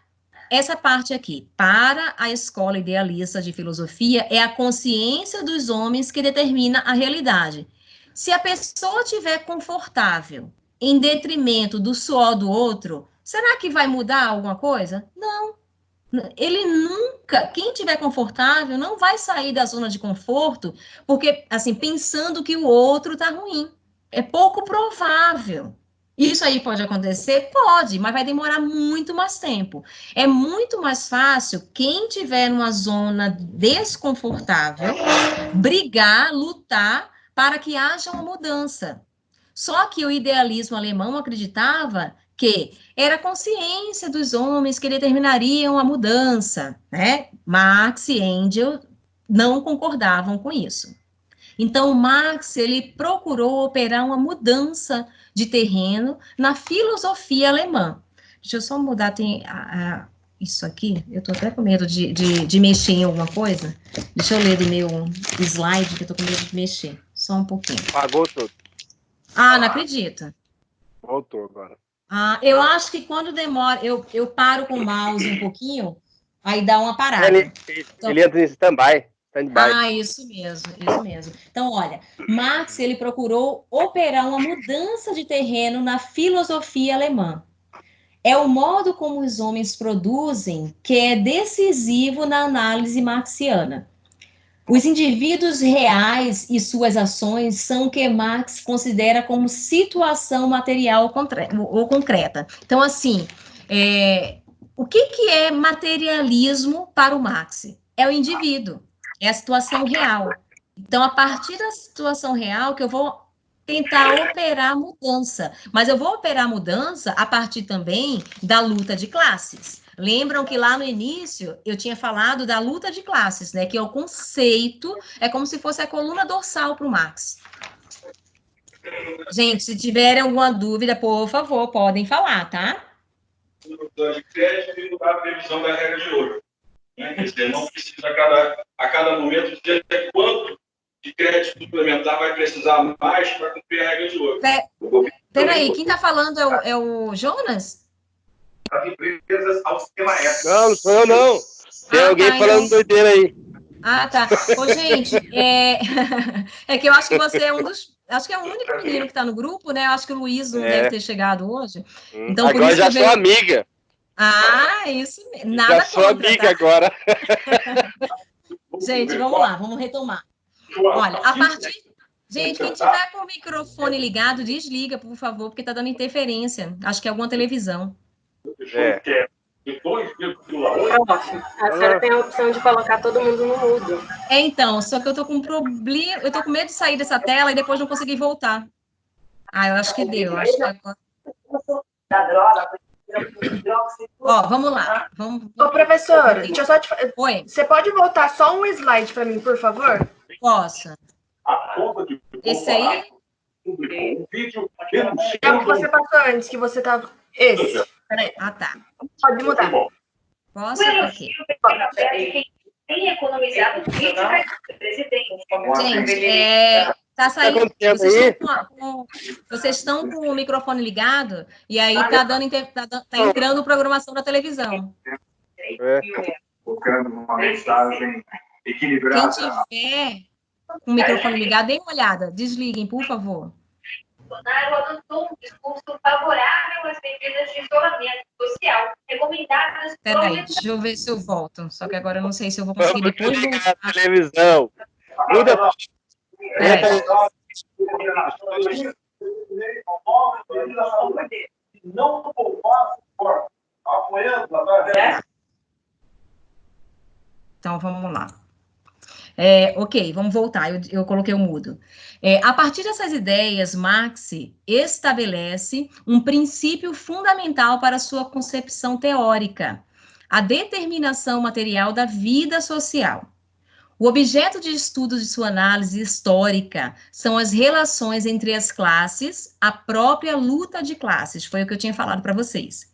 essa parte aqui. Para a escola idealista de filosofia, é a consciência dos homens que determina a realidade. Se a pessoa estiver confortável em detrimento do suor do outro, será que vai mudar alguma coisa? Não. Ele nunca, quem estiver confortável, não vai sair da zona de conforto, porque, assim, pensando que o outro está ruim. É pouco provável. Isso aí pode acontecer? Pode, mas vai demorar muito mais tempo. É muito mais fácil quem tiver numa zona desconfortável brigar, lutar para que haja uma mudança. Só que o idealismo alemão acreditava que era a consciência dos homens que determinariam a mudança, né? Marx e Engels não concordavam com isso. Então, Marx, ele procurou operar uma mudança de terreno na filosofia alemã. Deixa eu só mudar, isso aqui, eu estou até com medo de mexer em alguma coisa. Deixa eu ler do meu slide, que eu estou com medo de mexer. Só um pouquinho. Pagou tudo. Ah, não acredito. Voltou agora. Ah, eu acho que quando demora, eu paro com o mouse um pouquinho, aí dá uma parada. Ele entra em stand-by. Isso mesmo, isso mesmo. Então, olha, Marx, ele procurou operar uma mudança de terreno na filosofia alemã. É o modo como os homens produzem que é decisivo na análise marxiana. Os indivíduos reais e suas ações são o que Marx considera como situação material ou concreta. Então, assim, o que é materialismo para o Marx? É o indivíduo, é a situação real. Então, a partir da situação real que eu vou tentar operar a mudança, mas eu vou operar a mudança a partir também da luta de classes. Lembram que lá no início eu tinha falado da luta de classes, né? Que é o conceito, é como se fosse a coluna dorsal para o Marx. Gente, se tiverem alguma dúvida, por favor, podem falar, tá? De crédito e mudar a previsão da regra de ouro. Você não precisa a cada momento dizer quanto de crédito suplementar vai precisar mais para cumprir a regra de ouro. Peraí, quem está falando é o Jonas? As empresas ao sistema S. Não sou eu, não. Tem alguém falando doideira aí. Ah, tá. Ô, gente, é que eu acho que você é acho que é o único menino que está no grupo, né? Eu acho que o Luiz não deve ter chegado hoje. Então, por Agora isso já que sou amiga. Ah, isso mesmo. Nada já sou contra, amiga tá? agora. Gente, vamos lá, vamos retomar. Olha, a partir... Gente, quem tiver com o microfone ligado, desliga, por favor, porque está dando interferência. Acho que é alguma televisão. A senhora tem a opção de colocar todo mundo no mudo. Então, só que eu tô com um problema, eu tô com medo de sair dessa tela e depois não conseguir voltar. Eu acho que deu, acho que agora... Ó, vamos lá. Ô, professora, deixa eu só te... Oi. Você pode voltar só um slide para mim, por favor? Posso. Esse aí? É o que você passou antes, que você tava... Esse. Peraí. Ah, tá. Pode mudar. Posso? Ok. Tem economizado críticas do presidente. Gente, tá saindo. Vocês estão com o microfone ligado e aí tá entrando programação da televisão. Colocando uma mensagem equilibrada. com o microfone ligado, deem uma olhada. Desliguem, por favor. Bolsonaro adotou um discurso favorável às medidas de isolamento social recomendadas pela Peraí, deixa eu ver se eu volto. Só que agora eu não sei se eu vou conseguir depois voltar. A televisão. Muda. Peraí. Então, vamos lá. Ok, vamos voltar, eu coloquei o mudo. A partir dessas ideias, Marx estabelece um princípio fundamental para sua concepção teórica, a determinação material da vida social. O objeto de estudo de sua análise histórica são as relações entre as classes, a própria luta de classes, foi o que eu tinha falado para vocês.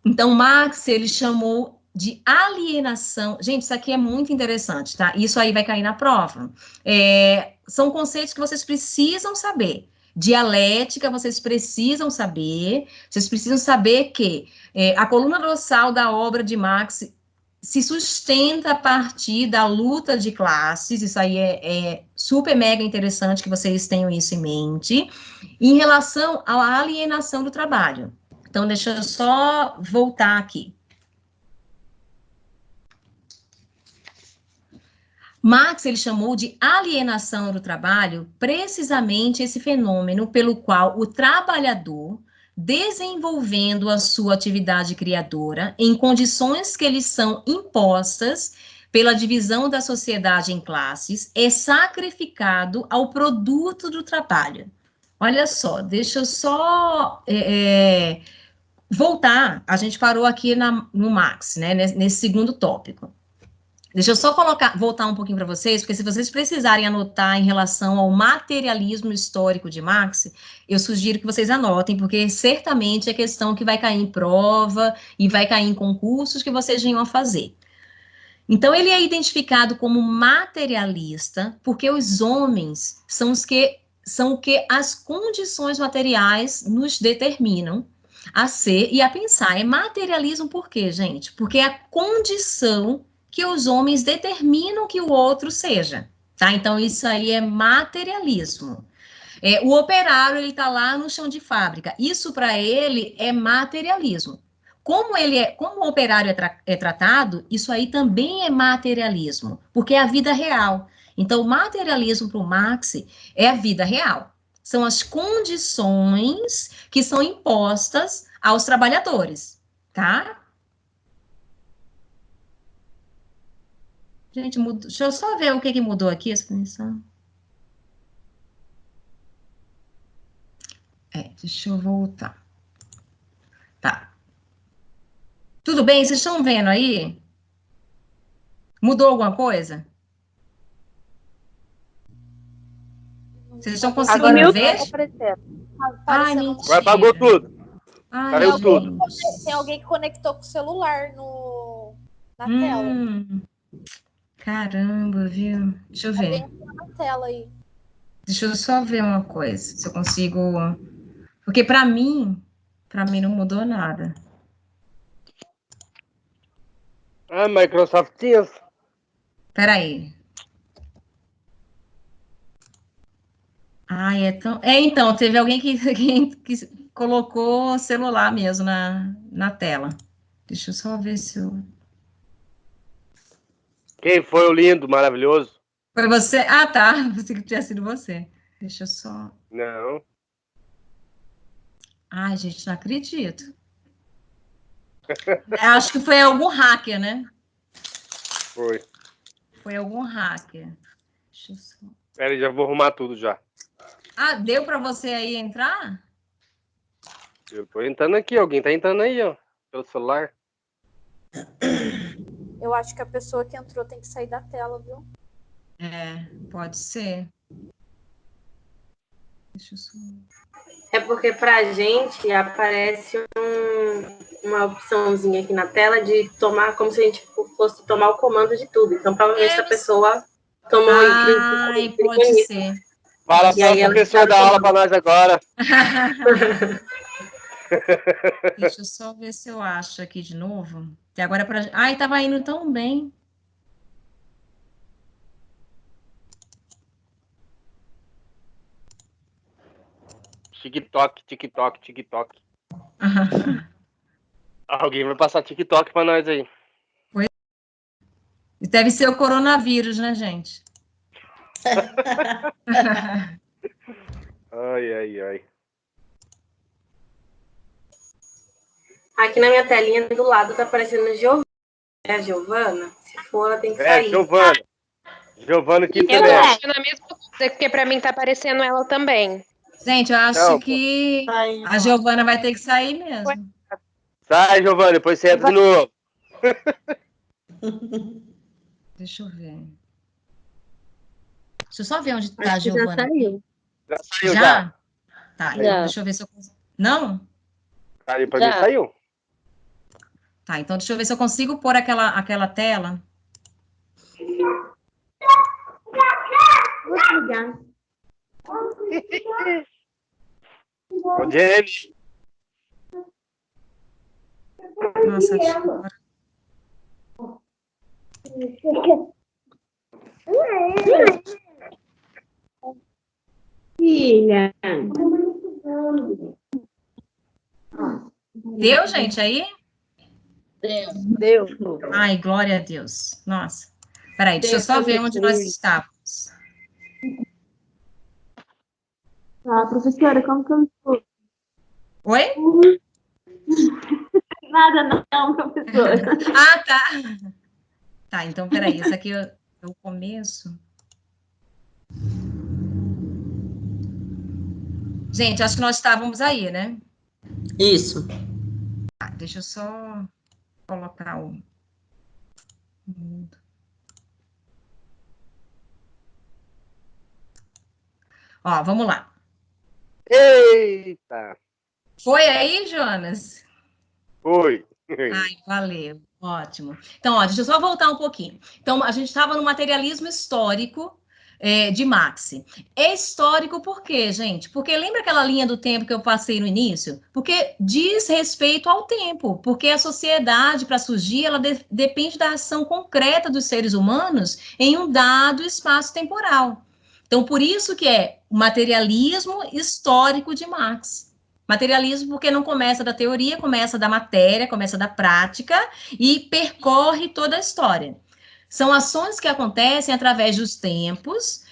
Então, Marx, ele chamou de alienação. Gente, isso aqui é muito interessante, tá? Isso aí vai cair na prova. São conceitos que vocês precisam saber. Dialética, vocês precisam saber. Vocês precisam saber que a coluna dorsal da obra de Marx se sustenta a partir da luta de classes. Isso aí é super mega interessante que vocês tenham isso em mente. Em relação à alienação do trabalho. Então, deixa eu só voltar aqui. Marx, ele chamou de alienação do trabalho precisamente esse fenômeno pelo qual o trabalhador, desenvolvendo a sua atividade criadora em condições que lhes são impostas pela divisão da sociedade em classes, é sacrificado ao produto do trabalho. Olha só, deixa eu só voltar, a gente parou aqui no Marx, né, nesse segundo tópico. Deixa eu só voltar um pouquinho para vocês, porque se vocês precisarem anotar em relação ao materialismo histórico de Marx, eu sugiro que vocês anotem, porque certamente é questão que vai cair em prova e vai cair em concursos que vocês venham a fazer. Então, ele é identificado como materialista, porque os homens são o que as condições materiais nos determinam a ser e a pensar. É materialismo por quê, gente? Porque é a condição que os homens determinam que o outro seja, tá? Então, isso aí é materialismo. O operário, ele está lá no chão de fábrica. Isso, para ele, é materialismo. Como o operário é tratado, isso aí também é materialismo, porque é a vida real. Então, o materialismo para o Marx é a vida real. São as condições que são impostas aos trabalhadores, tá? Gente, deixa eu só ver o que mudou aqui, essa definição. Deixa eu voltar. Tá. Tudo bem? Vocês estão vendo aí? Mudou alguma coisa? Vocês estão conseguindo ver? Ai, mentira. Agora apagou tudo. Ai, Caiu tudo. Tem alguém que conectou com o celular na tela. Caramba, viu? Deixa eu ver. Alguém tá na tela aí. Deixa eu só ver uma coisa, se eu consigo... Porque para mim não mudou nada. Microsoft Teams. Peraí. Ai, então, teve alguém que colocou o celular mesmo na tela. Deixa eu só ver se eu... Quem foi o lindo, maravilhoso? Foi você? Ah, tá. Pensei que tinha sido você. Deixa eu só... Não. Ai, gente, não acredito. Acho que foi algum hacker, né? Foi. Foi algum hacker. Deixa eu só... Peraí, já vou arrumar tudo já. Ah, deu para você aí entrar? Eu tô entrando aqui, alguém tá entrando aí, ó. Pelo celular. Eu acho que a pessoa que entrou tem que sair da tela, viu? Pode ser. Deixa eu só... É porque pra gente aparece uma opçãozinha aqui na tela de tomar, como se a gente fosse tomar o comando de tudo. Então, provavelmente essa pessoa tomou Ai, pode ser. Fala para a professora dar aula para nós agora. Deixa eu só ver se eu acho aqui de novo. Até agora para... Ai, tava indo tão bem. TikTok. Alguém vai passar TikTok pra nós aí. Deve ser o coronavírus, né, gente? Ai. Aqui na minha telinha do lado tá aparecendo Giovana. É a Giovana? Se for, ela tem que sair. Giovana que Eu tô também. achando a mesma coisa, porque pra mim tá aparecendo ela também. Gente, eu acho Não, que Sai, a Giovana vai ter que sair mesmo. Sai, Giovana, depois você entra de novo. Deixa eu ver. Deixa eu só ver onde tá a Acho que já Giovana aqui. saiu. Já saiu, já. Tá, Já. então deixa eu ver se eu consigo. Não? Saiu, pra mim Já. saiu. Tá, então deixa eu ver se eu consigo pôr aquela tela. Vou ligar. Ô, Jenny. Nossa, agora. Filha. Deu, gente, aí? Deu. Ai, glória a Deus. Nossa. Peraí, deixa eu só ver onde nós estávamos. Ah, professora, como que eu estou? Oi? Nada não, professora. Ah, tá. Tá, então peraí, esse aqui é o começo. Gente, acho que nós estávamos aí, né? Isso. Tá, deixa eu só colocar o mudo. Ó, vamos lá. Eita. Foi aí, Jonas? Foi. Ai, valeu. Ótimo. Então, ó, deixa eu só voltar um pouquinho. Então, a gente estava no materialismo histórico de Marx. É histórico por quê, gente? Porque lembra aquela linha do tempo que eu passei no início? Porque diz respeito ao tempo, porque a sociedade, para surgir, ela depende da ação concreta dos seres humanos em um dado espaço temporal. Então, por isso que é o materialismo histórico de Marx. Materialismo porque não começa da teoria, começa da matéria, começa da prática e percorre toda a história. São ações que acontecem através dos tempos,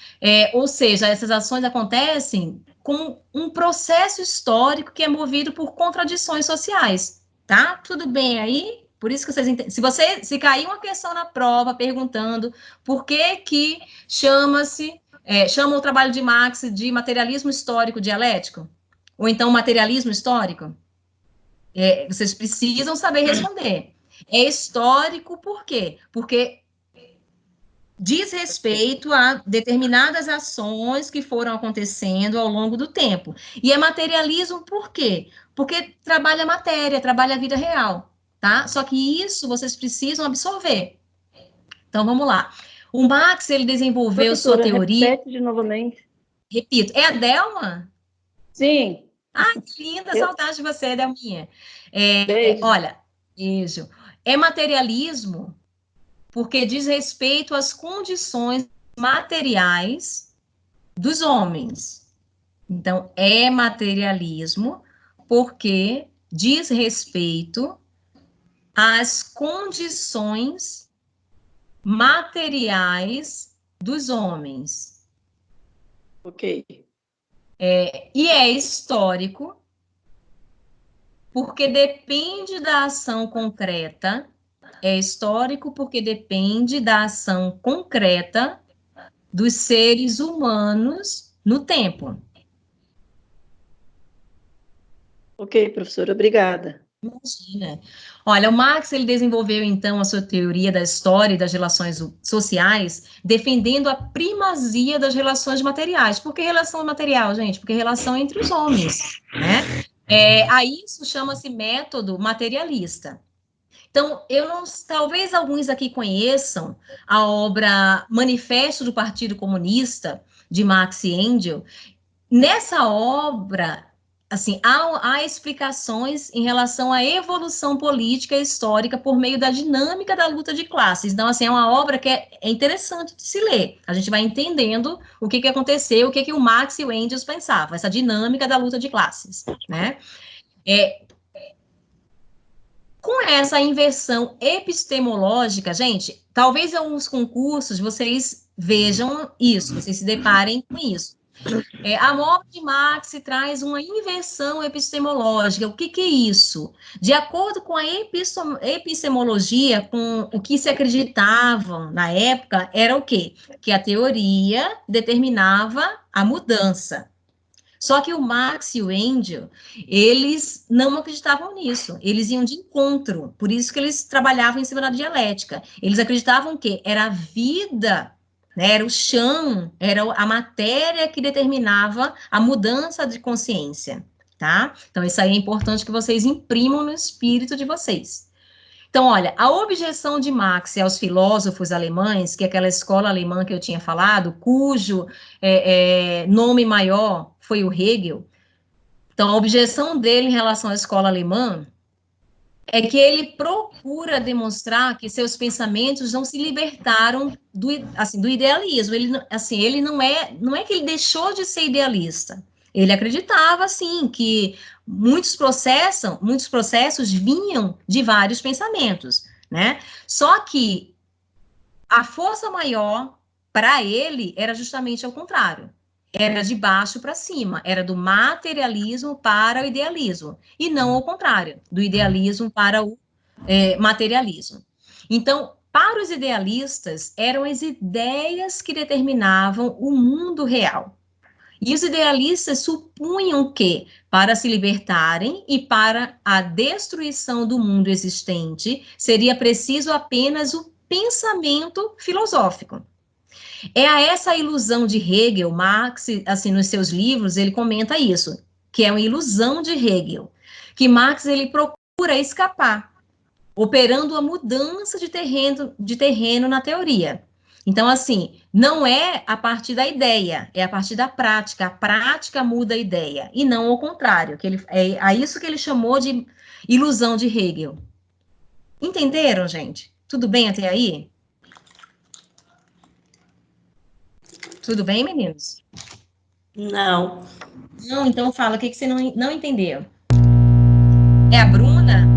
ou seja, essas ações acontecem com um processo histórico que é movido por contradições sociais. Tá? Tudo bem aí? Por isso que vocês entendem. Se cair uma questão na prova perguntando por que chama o trabalho de Marx de materialismo histórico dialético, ou então materialismo histórico, vocês precisam saber responder. É histórico por quê? Porque diz respeito a determinadas ações que foram acontecendo ao longo do tempo. E é materialismo por quê? Porque trabalha a matéria, trabalha a vida real, tá? Só que isso vocês precisam absorver. Então, vamos lá. O Marx, ele desenvolveu sua Professora, teoria... repete novamente. Repito, é a Delma? Sim. Ai, que linda, saudade de você, Delminha. Beijo. Olha, isso. É materialismo porque diz respeito às condições materiais dos homens. Então, é materialismo porque diz respeito às condições materiais dos homens. Ok. E é histórico porque depende da ação concreta. É histórico porque depende da ação concreta dos seres humanos no tempo. Ok, professora, obrigada. Imagina. Olha, o Marx ele desenvolveu então a sua teoria da história e das relações sociais, defendendo a primazia das relações materiais. Por que relação material, gente? Porque relação entre os homens, né? A isso chama-se método materialista. Então, talvez alguns aqui conheçam a obra Manifesto do Partido Comunista, de Marx e Engels. Nessa obra, assim, há explicações em relação à evolução política e histórica por meio da dinâmica da luta de classes. Então, assim, é uma obra que é interessante de se ler. A gente vai entendendo o que aconteceu, o que o Marx e o Engels pensavam, essa dinâmica da luta de classes, né? Com essa inversão epistemológica, gente, talvez em alguns concursos vocês vejam isso, vocês se deparem com isso. A obra de Marx traz uma inversão epistemológica. O que é isso? De acordo com a epistemologia, com o que se acreditava na época, era o quê? Que a teoria determinava a mudança. Só que o Marx e o Engels, eles não acreditavam nisso. Eles iam de encontro. Por isso que eles trabalhavam em cima da dialética. Eles acreditavam que era a vida, né, era o chão, era a matéria que determinava a mudança de consciência, tá? Então, isso aí é importante que vocês imprimam no espírito de vocês. Então, olha, a objeção de Marx aos filósofos alemães, que é aquela escola alemã que eu tinha falado, cujo nome maior foi o Hegel. Então, a objeção dele em relação à escola alemã é que ele procura demonstrar que seus pensamentos não se libertaram do idealismo. Ele não é que ele deixou de ser idealista. Ele acreditava, assim, que muitos processos vinham de vários pensamentos, né? Só que a força maior para ele era justamente ao contrário. Era de baixo para cima, era do materialismo para o idealismo, e não ao contrário, do idealismo para o materialismo. Então, para os idealistas, eram as ideias que determinavam o mundo real. E os idealistas supunham que, para se libertarem e para a destruição do mundo existente, seria preciso apenas o pensamento filosófico. É a essa ilusão de Hegel, Marx, assim, nos seus livros, ele comenta isso, que é uma ilusão de Hegel, que Marx ele procura escapar, operando a mudança de terreno na teoria. Então, assim, não é a partir da ideia, é a partir da prática. A prática muda a ideia, e não ao contrário, que é a isso que ele chamou de ilusão de Hegel. Entenderam, gente? Tudo bem até aí? Tudo bem, meninos? Não. Não, então fala, o que você não entendeu? É a Bruna?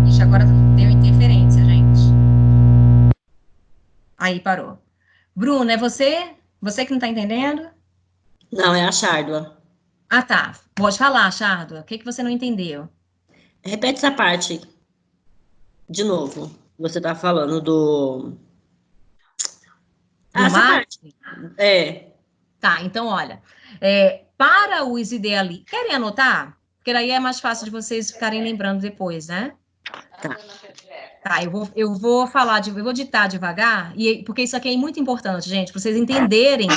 Ixi, agora deu interferência, gente. Aí parou. Bruna, é você? Você que não está entendendo? Não, é a Chárdua. Ah, tá. Pode falar, Chárdua. O que você não entendeu? Repete essa parte de novo. Você tá falando do. Do Essa Marx? parte. É. Tá, então, olha. Para os idealistas... Querem anotar? Porque daí é mais fácil de vocês ficarem lembrando depois, né? Tá. Tá, eu vou falar, eu vou ditar devagar, porque isso aqui é muito importante, gente, para vocês entenderem.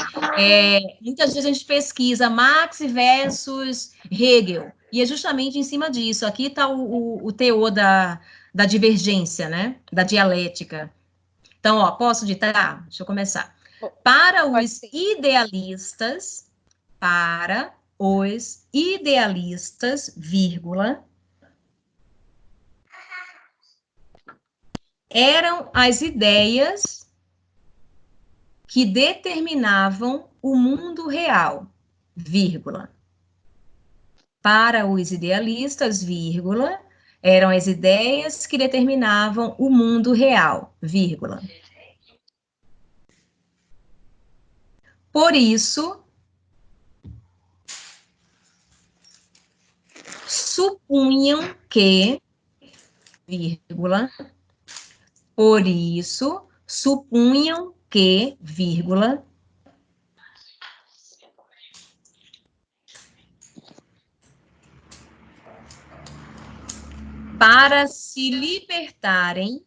Muitas vezes a gente pesquisa Marx versus Hegel, e é justamente em cima disso. Aqui está o teor da divergência, né? Da dialética. Então, ó, posso ditar? Deixa eu começar. Para os idealistas, vírgula, eram as ideias que determinavam o mundo real, vírgula. Para os idealistas, vírgula, eram as ideias que determinavam o mundo real, vírgula. Por isso, supunham que, vírgula, por isso, supunham que, vírgula, para se libertarem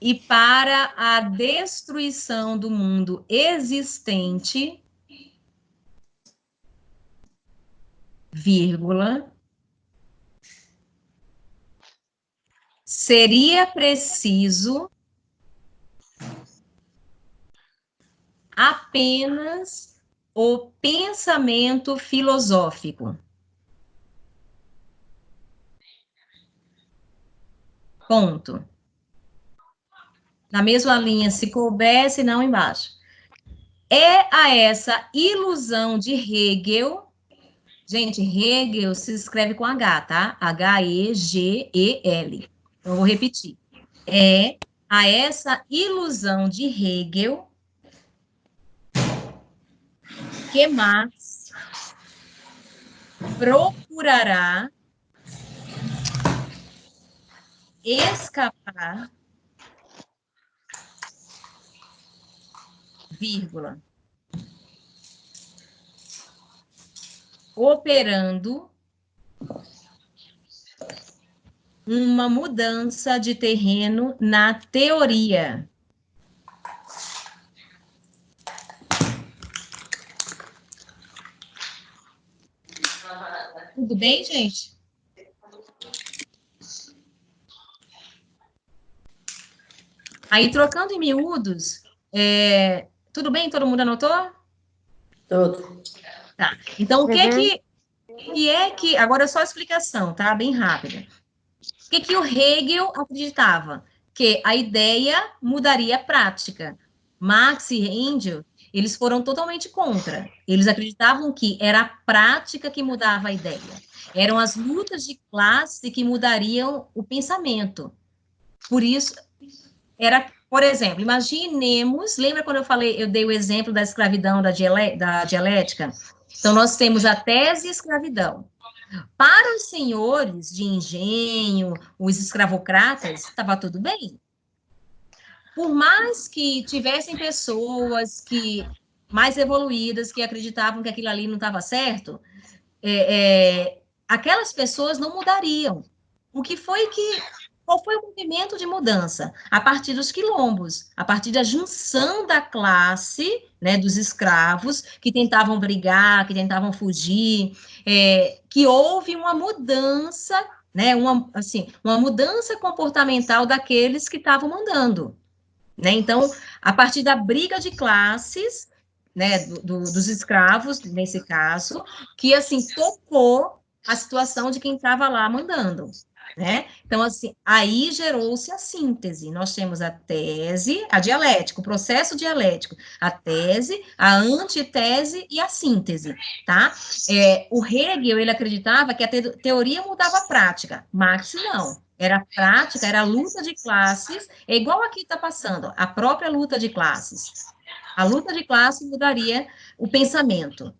e para a destruição do mundo existente, vírgula, seria preciso apenas o pensamento filosófico. Ponto. Na mesma linha, se couber, se não, embaixo. É a essa ilusão de Hegel. Gente, Hegel se escreve com H, tá? H-E-G-E-L. Então, eu vou repetir. É a essa ilusão de Hegel que Marx procurará escapar, vírgula, operando uma mudança de terreno na teoria. Tudo bem, gente? Aí, trocando em miúdos, tudo bem? Todo mundo anotou? Todo. Tá. Então, o que agora é só explicação, tá? Bem rápida. O que o Hegel acreditava? Que a ideia mudaria a prática. Marx e Engels, eles foram totalmente contra. Eles acreditavam que era a prática que mudava a ideia. Eram as lutas de classe que mudariam o pensamento. Por isso, por exemplo, imaginemos, lembra quando eu dei o exemplo da escravidão da dialética? Então, nós temos a tese e escravidão. Para os senhores de engenho, os escravocratas, estava tudo bem. Por mais que tivessem pessoas mais evoluídas que acreditavam que aquilo ali não estava certo, aquelas pessoas não mudariam. Qual foi o movimento de mudança? A partir dos quilombos, a partir da junção da classe, né, dos escravos, que tentavam brigar, que tentavam fugir, que houve uma mudança, né, uma mudança comportamental daqueles que estavam mandando. Né? Então, a partir da briga de classes, né, dos escravos, nesse caso, que, assim, tocou a situação de quem estava lá mandando, né? Então, assim, aí gerou-se a síntese. Nós temos a tese, a dialética, o processo dialético, a tese, a antitese e a síntese, tá? O Hegel, ele acreditava que a teoria mudava a prática. Marx, não. Era a prática, era a luta de classes, é igual aqui está passando, a própria luta de classes. A luta de classe mudaria o pensamento.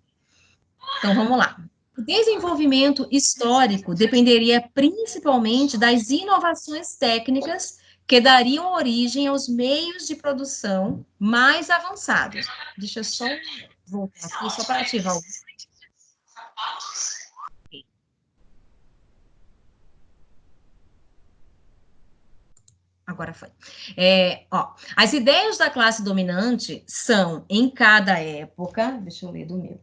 Então, vamos lá. O desenvolvimento histórico dependeria principalmente das inovações técnicas que dariam origem aos meios de produção mais avançados. Deixa eu só voltar aqui, só para ativar o... Agora foi. As ideias da classe dominante são, em cada época, deixa eu ler do meu,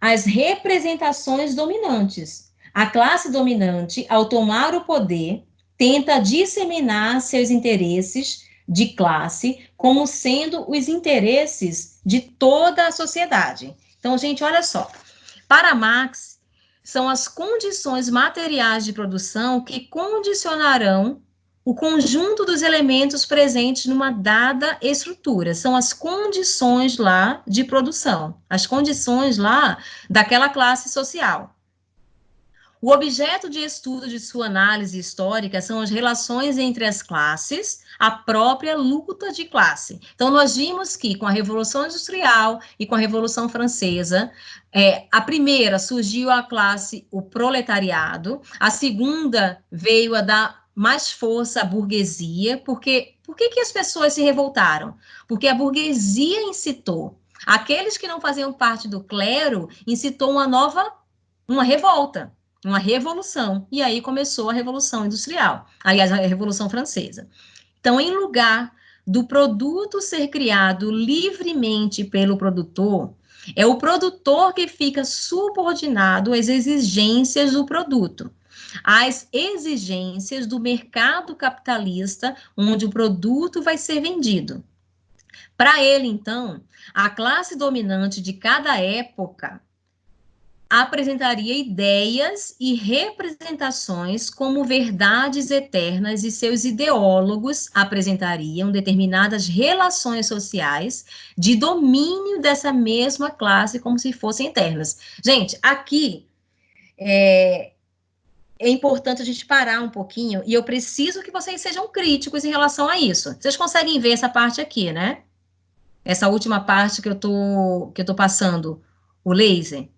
as representações dominantes. A classe dominante, ao tomar o poder, tenta disseminar seus interesses de classe como sendo os interesses de toda a sociedade. Então, gente, olha só. Para Marx, são as condições materiais de produção que condicionarão o conjunto dos elementos presentes numa dada estrutura. São as condições lá de produção, as condições lá daquela classe social. O objeto de estudo de sua análise histórica são as relações entre as classes, a própria luta de classe. Então, nós vimos que com a Revolução Industrial e com a Revolução Francesa, a primeira surgiu a classe, o proletariado, a segunda veio a dar mais força à burguesia, porque por que as pessoas se revoltaram? Porque a burguesia incitou. Aqueles que não faziam parte do clero incitou uma revolta, uma revolução, e aí começou a Revolução Industrial, aliás, a Revolução Francesa. Então, em lugar do produto ser criado livremente pelo produtor, é o produtor que fica subordinado às exigências do produto. às exigências do mercado capitalista, onde o produto vai ser vendido. Para ele, então, a classe dominante de cada época apresentaria ideias e representações como verdades eternas, e seus ideólogos apresentariam determinadas relações sociais de domínio dessa mesma classe como se fossem eternas. Gente, aqui é importante a gente parar um pouquinho, e eu preciso que vocês sejam críticos em relação a isso. Vocês conseguem ver essa parte aqui, né? Essa última parte que eu tô passando, o laser.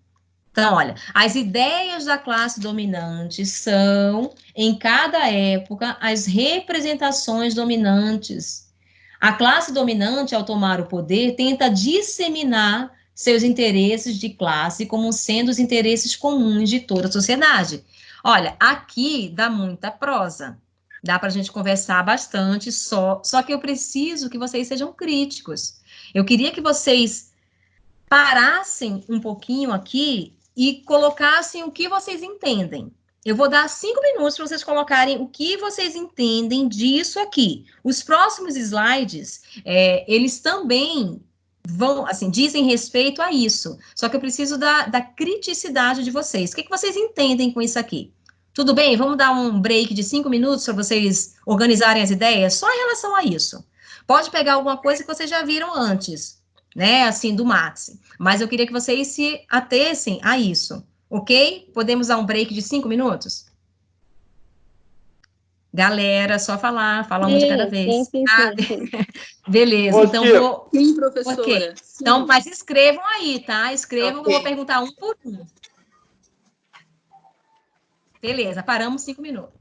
Então, olha, as ideias da classe dominante são, em cada época, as representações dominantes. A classe dominante, ao tomar o poder, tenta disseminar seus interesses de classe como sendo os interesses comuns de toda a sociedade. Olha, aqui dá muita prosa. Dá para a gente conversar bastante, só que eu preciso que vocês sejam críticos. Eu queria que vocês parassem um pouquinho aqui e colocassem o que vocês entendem. Eu vou dar 5 minutos para vocês colocarem o que vocês entendem disso aqui. Os próximos slides, eles também vão, assim, dizem respeito a isso. Só que eu preciso da criticidade de vocês. O que vocês entendem com isso aqui? Tudo bem? Vamos dar um break de 5 minutos para vocês organizarem as ideias? Só em relação a isso. Pode pegar alguma coisa que vocês já viram antes, né? Assim, do Max. Mas eu queria que vocês se atessem a isso, ok? Podemos dar um break de 5 minutos? Galera, só fala um de cada vez. Sim. Beleza, Ô, então tia, vou. Sim, Ok. professora. Então, Sim. mas escrevam aí, tá? Escrevam que eu vou Ok. perguntar um por um. Beleza, paramos 5 minutos.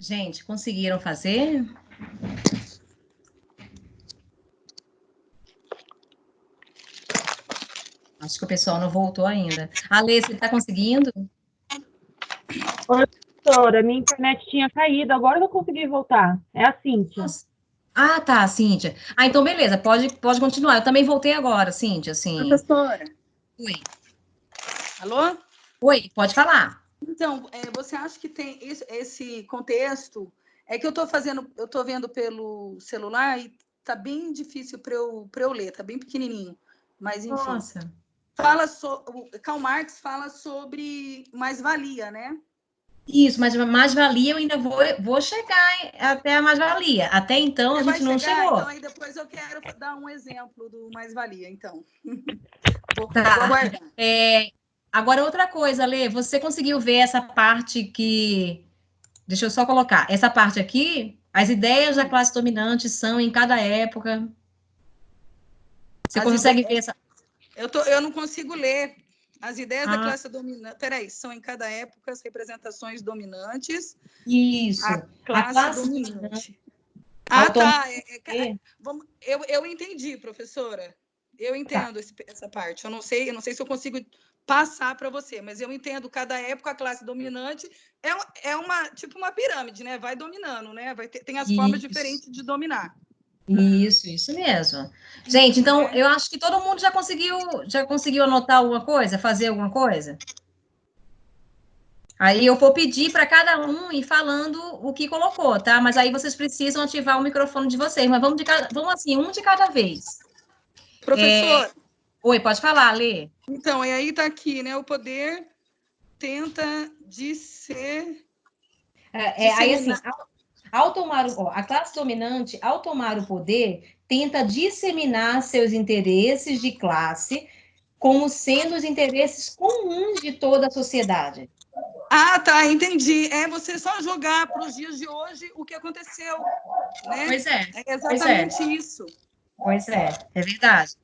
Gente, conseguiram fazer? Acho que o pessoal não voltou ainda. Alê, você está conseguindo? Oi, professora, minha internet tinha caído, agora eu consegui voltar. É a Cíntia. Nossa. Ah, tá, Cíntia. Ah, então beleza, pode continuar. Eu também voltei agora, Cíntia, assim. Professora, Oi. alô? Oi, pode falar. Então, você acha que tem esse contexto? É que eu estou vendo pelo celular e tá bem difícil para eu ler, tá bem pequenininho. Mas, enfim. Nossa. Karl Marx fala sobre mais-valia, né? Isso, mas mais-valia eu ainda vou chegar até a mais-valia. Até então a Você vai gente não chegar, chegou. então aí depois eu quero dar um exemplo do mais-valia, então. Vou Tá. aguardar. Agora, outra coisa, Lê, você conseguiu ver essa parte que. Deixa eu só colocar. Essa parte aqui, as ideias da classe dominante são em cada época. Você consegue ver essa. Eu não consigo ler. As ideias da Ah, classe dominante. Peraí, são em cada época as representações dominantes. isso. A A classe classe dominante. Ah, autônoma. tá. Eu entendi, professora. Eu Tá. entendo essa parte. Eu não sei se eu consigo passar para você, mas eu entendo cada época a classe dominante tipo uma pirâmide, né? Vai dominando, né? Tem as formas Isso. diferentes de dominar. Isso mesmo. Gente, então eu acho que todo mundo já conseguiu anotar alguma coisa, fazer alguma coisa? Aí eu vou pedir para cada um ir falando o que colocou, tá? Mas aí vocês precisam ativar o microfone de vocês, mas vamos assim, um de cada vez. Professor. Oi, pode falar, Lê. Então, e aí está aqui, né? O poder tenta Aí assim, a classe dominante, ao tomar o poder, tenta disseminar seus interesses de classe como sendo os interesses comuns de toda a sociedade. Ah, tá, entendi. É você só jogar para os dias de hoje o que aconteceu, né? Pois é. É exatamente isso. Pois é verdade.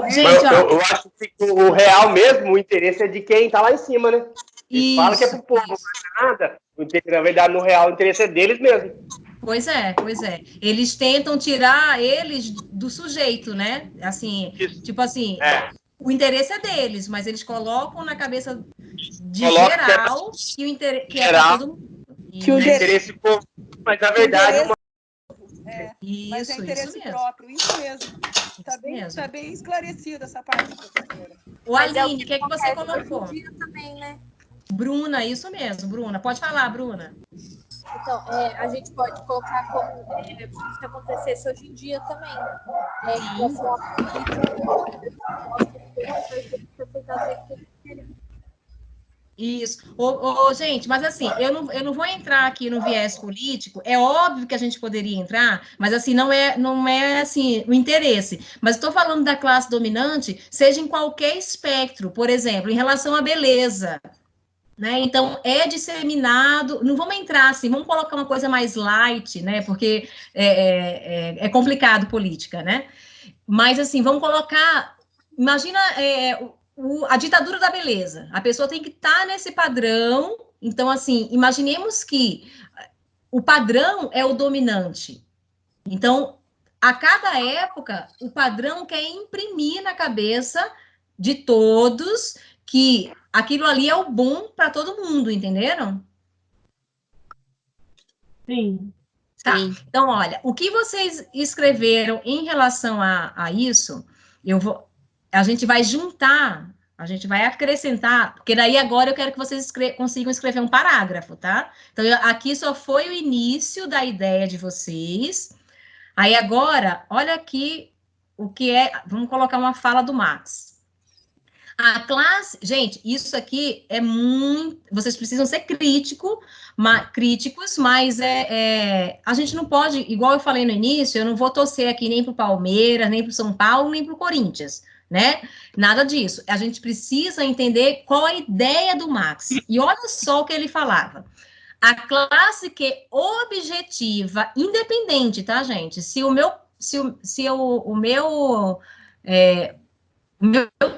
Gente, eu acho que o real mesmo, o interesse é de quem está lá em cima, né? Eles falam que é para o povo, mas nada. Na verdade, no real, o interesse é deles mesmo. Pois é. Eles tentam tirar eles do sujeito, né? Assim, tipo assim, o interesse é deles, mas eles colocam na cabeça de geral que é para todo mundo. Que o interesse comum, mas na verdade mas é interesse próprio, isso mesmo. Está bem esclarecido essa parte, professora. O Aline, o que é que você colocou? Hoje em dia também, né? Bruna, isso mesmo, Bruna. Pode falar, Bruna. Então, a gente pode colocar como se acontecesse hoje em dia também. Que assim, a política, nosso povo vai ter que ser feita do jeito que eles querem. Isso. Gente, mas assim, eu não vou entrar aqui no viés político. É óbvio que a gente poderia entrar, mas assim, não é assim o interesse. Mas estou falando da classe dominante, seja em qualquer espectro, por exemplo, em relação à beleza. Né? Então, é disseminado. Não vamos entrar assim, vamos colocar uma coisa mais light, né? Porque é complicado política, né? Mas assim, vamos colocar. Imagina a ditadura da beleza. A pessoa tem que estar nesse padrão. Então, assim, imaginemos que o padrão é o dominante. Então, a cada época, o padrão quer imprimir na cabeça de todos que aquilo ali é o bom para todo mundo, entenderam? Sim. Tá. Então, olha, o que vocês escreveram em relação a isso, a gente vai juntar, a gente vai acrescentar, porque daí agora eu quero que vocês consigam escrever um parágrafo, tá? Então, aqui só foi o início da ideia de vocês. Aí agora, olha aqui o que é, vamos colocar uma fala do Marx. A classe, gente, isso aqui é muito. Vocês precisam ser críticos, mas a gente não pode, igual eu falei no início, eu não vou torcer aqui nem para o Palmeiras, nem para o São Paulo, nem para o Corinthians, né? Nada disso. A gente precisa entender qual a ideia do Marx. E olha só o que ele falava. A classe que objetiva, independente, tá, gente? Se o meu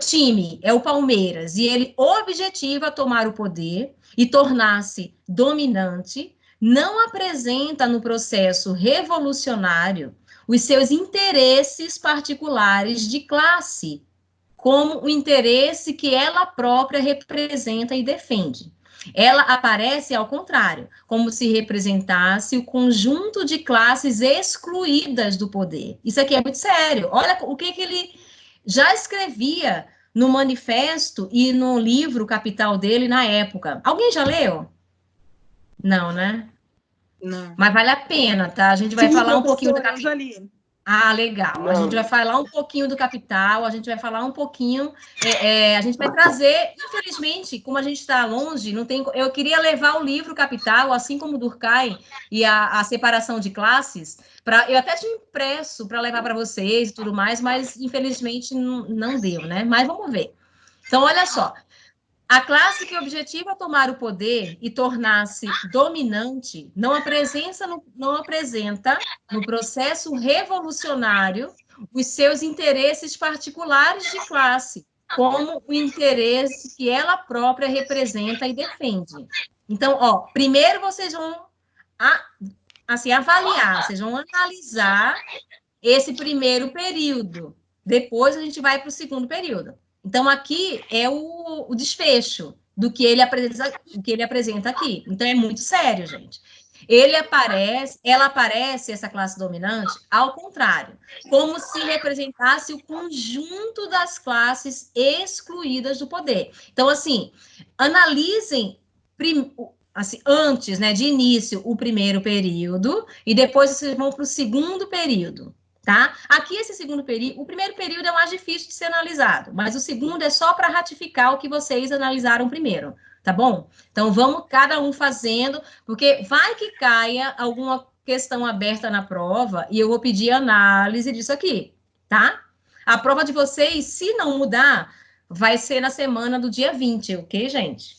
time é o Palmeiras e ele objetiva tomar o poder e tornar-se dominante, não apresenta no processo revolucionário os seus interesses particulares de classe, como o interesse que ela própria representa e defende. Ela aparece ao contrário, como se representasse o conjunto de classes excluídas do poder. Isso aqui é muito sério. Olha o que ele já escrevia no manifesto e no livro Capital dele na época. Alguém já leu? Não, né? Não. Mas vale a pena, tá? A gente vai Sim, falar um pouquinho do professora, eu já li. Ah, legal. A gente vai falar um pouquinho do Capital, a gente vai falar um pouquinho, a gente vai trazer, infelizmente, como a gente está longe, não tem. Eu queria levar o livro Capital, assim como o Durkheim e a separação de classes, eu até tinha impresso para levar para vocês e tudo mais, mas infelizmente não deu, né? Mas vamos ver. Então, olha só. A classe que objetiva tomar o poder e tornar-se dominante não apresenta no processo revolucionário os seus interesses particulares de classe, como o interesse que ela própria representa e defende. Então, primeiro vocês vão avaliar, vocês vão analisar esse primeiro período. Depois a gente vai para o segundo período. Então, aqui é o desfecho do que ele apresenta aqui. Então, é muito sério, gente. Ela aparece, essa classe dominante, ao contrário, como se representasse o conjunto das classes excluídas do poder. Então, assim, analisem antes, né, de início, o primeiro período, e depois vocês vão para o segundo período. Tá? Aqui, esse segundo período, o primeiro período é mais difícil de ser analisado, mas o segundo é só para ratificar o que vocês analisaram primeiro, tá bom? Então, vamos cada um fazendo, porque vai que caia alguma questão aberta na prova e eu vou pedir análise disso aqui, tá? A prova de vocês, se não mudar, vai ser na semana do dia 20, ok, gente?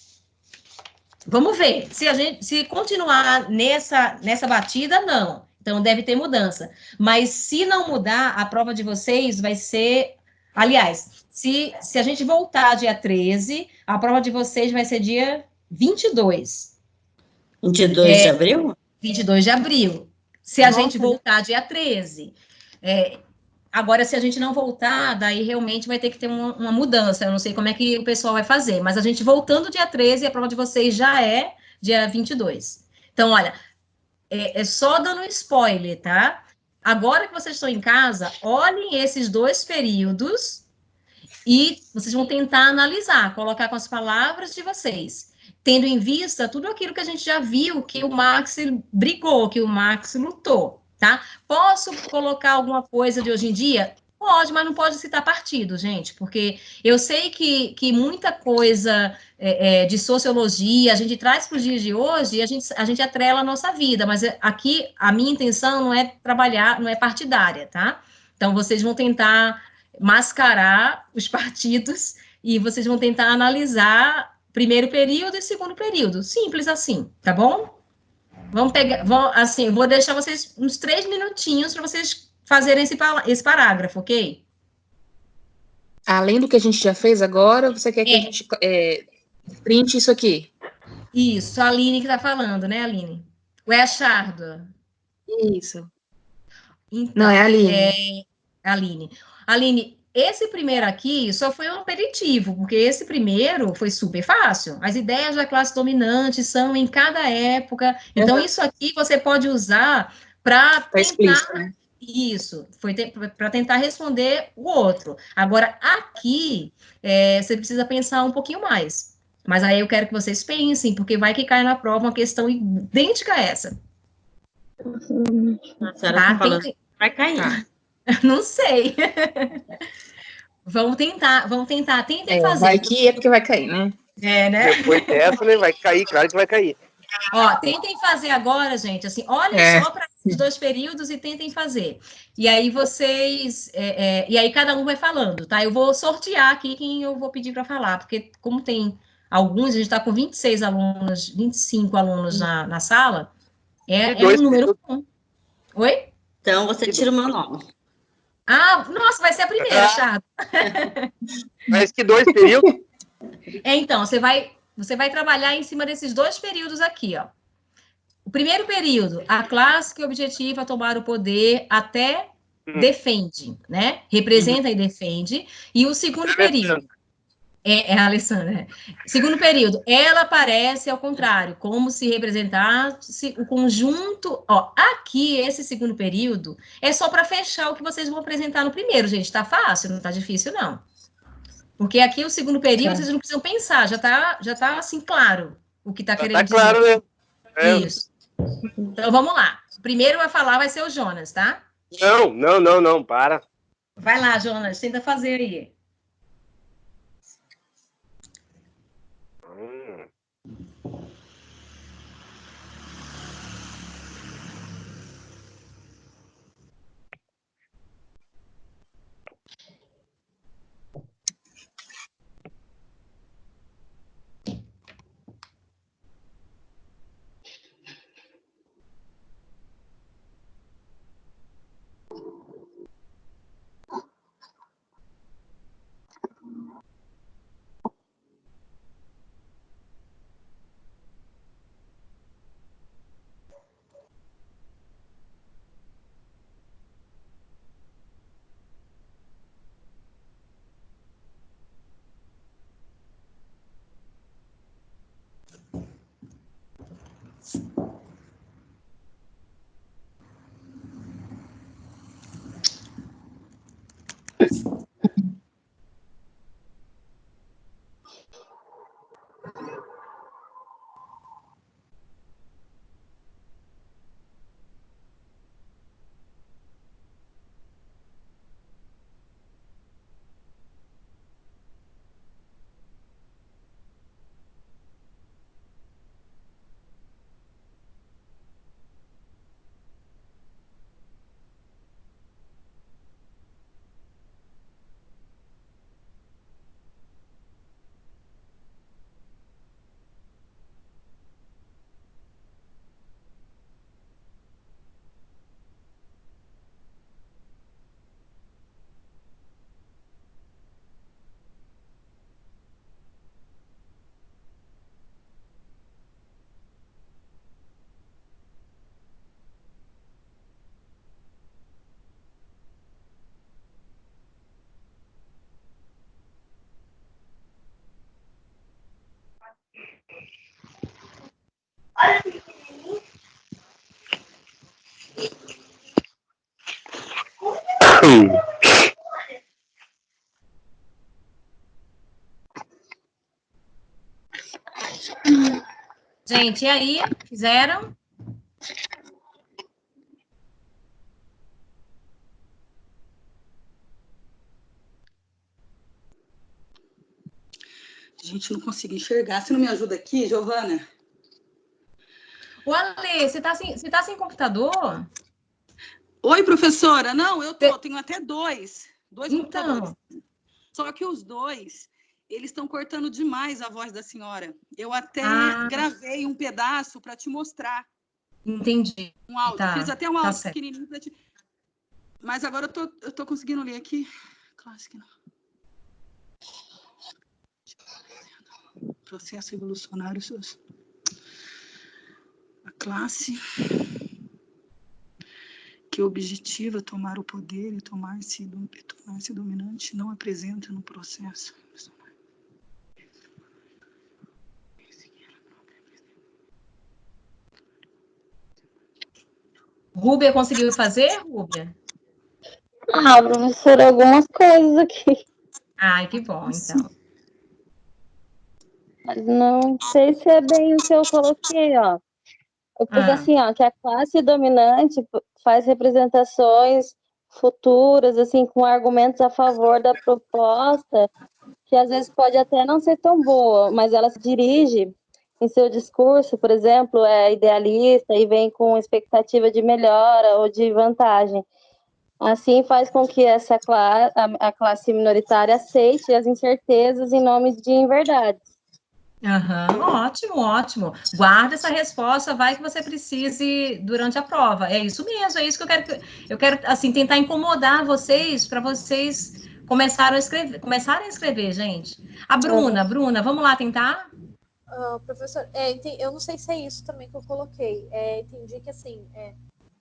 Vamos ver. Se continuar nessa batida, não. Então, deve ter mudança. Mas, se não mudar, a prova de vocês vai ser... Aliás, se a gente voltar dia 13, a prova de vocês vai ser dia 22. 22 de abril? 22 de abril. Se a gente voltar dia 13. Agora, se a gente não voltar, daí realmente vai ter que ter uma mudança. Eu não sei como é que o pessoal vai fazer. Mas a gente voltando dia 13, a prova de vocês já é dia 22. Então, olha... É só dando spoiler, tá? Agora que vocês estão em casa, olhem esses dois períodos e vocês vão tentar analisar, colocar com as palavras de vocês, tendo em vista tudo aquilo que a gente já viu, que o Marx brigou, que o Marx lutou, tá? Posso colocar alguma coisa de hoje em dia? Pode, mas não pode citar partido, gente, porque eu sei que muita coisa de sociologia a gente traz para os dias de hoje e a gente atrela a nossa vida, mas aqui a minha intenção não é trabalhar, não é partidária, tá? Então, vocês vão tentar mascarar os partidos e vocês vão tentar analisar primeiro período e segundo período. Simples assim, tá bom? Vamos pegar, assim, vou deixar vocês uns 3 minutinhos para vocês fazerem esse parágrafo, ok? Além do que a gente já fez agora, você quer que a gente print isso aqui? Isso, a Aline que está falando, né, Aline? Ou é a Charda? Isso. Então, não, é a Aline. Aline. Aline, esse primeiro aqui só foi um aperitivo, porque esse primeiro foi super fácil. As ideias da classe dominante são em cada época. Então, isso aqui você pode usar para tentar... né? Isso, foi para tentar responder o outro. Agora, aqui, você precisa pensar um pouquinho mais. Mas aí eu quero que vocês pensem, porque vai que cai na prova uma questão idêntica a essa. A senhora tá falando que vai cair. Tá. Não sei. Vamos tentar. Tentem fazer. Vai que é porque vai cair, né? Né? Depois dessa, né? Vai cair, claro que vai cair. Tentem fazer agora, gente. Assim, olhem só para os dois períodos e tentem fazer. E aí vocês... e aí cada um vai falando, tá? Eu vou sortear aqui quem eu vou pedir para falar, porque como tem alguns, a gente está com 26 alunos, 25 alunos na sala, é um número bom. Oi? Então, você tira o meu nome. Nossa, vai ser a primeira, Chardo. Mas que 2 períodos? Então, você vai trabalhar em cima desses 2 períodos aqui, ó. O primeiro período, a classe que objetiva tomar o poder até defende, né? Representa e defende. E o segundo período, é a Alessandra. Segundo período, ela aparece ao contrário, como se representasse o conjunto. Ó, aqui, esse segundo período, é só para fechar o que vocês vão apresentar no primeiro, gente. Tá fácil, não tá difícil, não. Porque aqui, o segundo período, vocês não precisam pensar, já tá assim, claro o que tá querendo dizer. Claro, né? Isso. Então, vamos lá. O primeiro a falar vai ser o Jonas, tá? Não, para. Vai lá, Jonas, tenta fazer aí. Gente, e aí? Fizeram? Gente, não consigo enxergar. Você não me ajuda aqui, Giovana? O Ale, você tá sem computador? Oi, professora. Não, eu tenho até dois então, computadores. Só que os dois, eles estão cortando demais a voz da senhora. Eu até gravei um pedaço para te mostrar. Entendi. Um áudio. Tá, Fiz até um áudio certo. pequenininho para te... Mas agora eu tô conseguindo ler aqui. Clássico. Processo evolucionário. A classe que objetiva tomar o poder e tornar-se dominante não apresenta no processo. Rúbia conseguiu fazer, Rúbia? Professora, algumas coisas aqui. Ai, que bom, então. Mas não sei se é bem o que eu coloquei, ó. Eu pus assim, ó, que a classe dominante faz representações futuras, assim, com argumentos a favor da proposta, que às vezes pode até não ser tão boa, mas ela se dirige em seu discurso, por exemplo, é idealista e vem com expectativa de melhora ou de vantagem. Assim faz com que a classe minoritária aceite as incertezas em nome de inverdades. Ótimo, ótimo. Guarda essa resposta, vai que você precise durante a prova. É isso mesmo, é isso que eu quero assim, tentar incomodar vocês para vocês começarem a escrever, gente. A Bruna, vamos lá tentar? Professor, eu não sei se é isso também que eu coloquei. Entendi que, assim,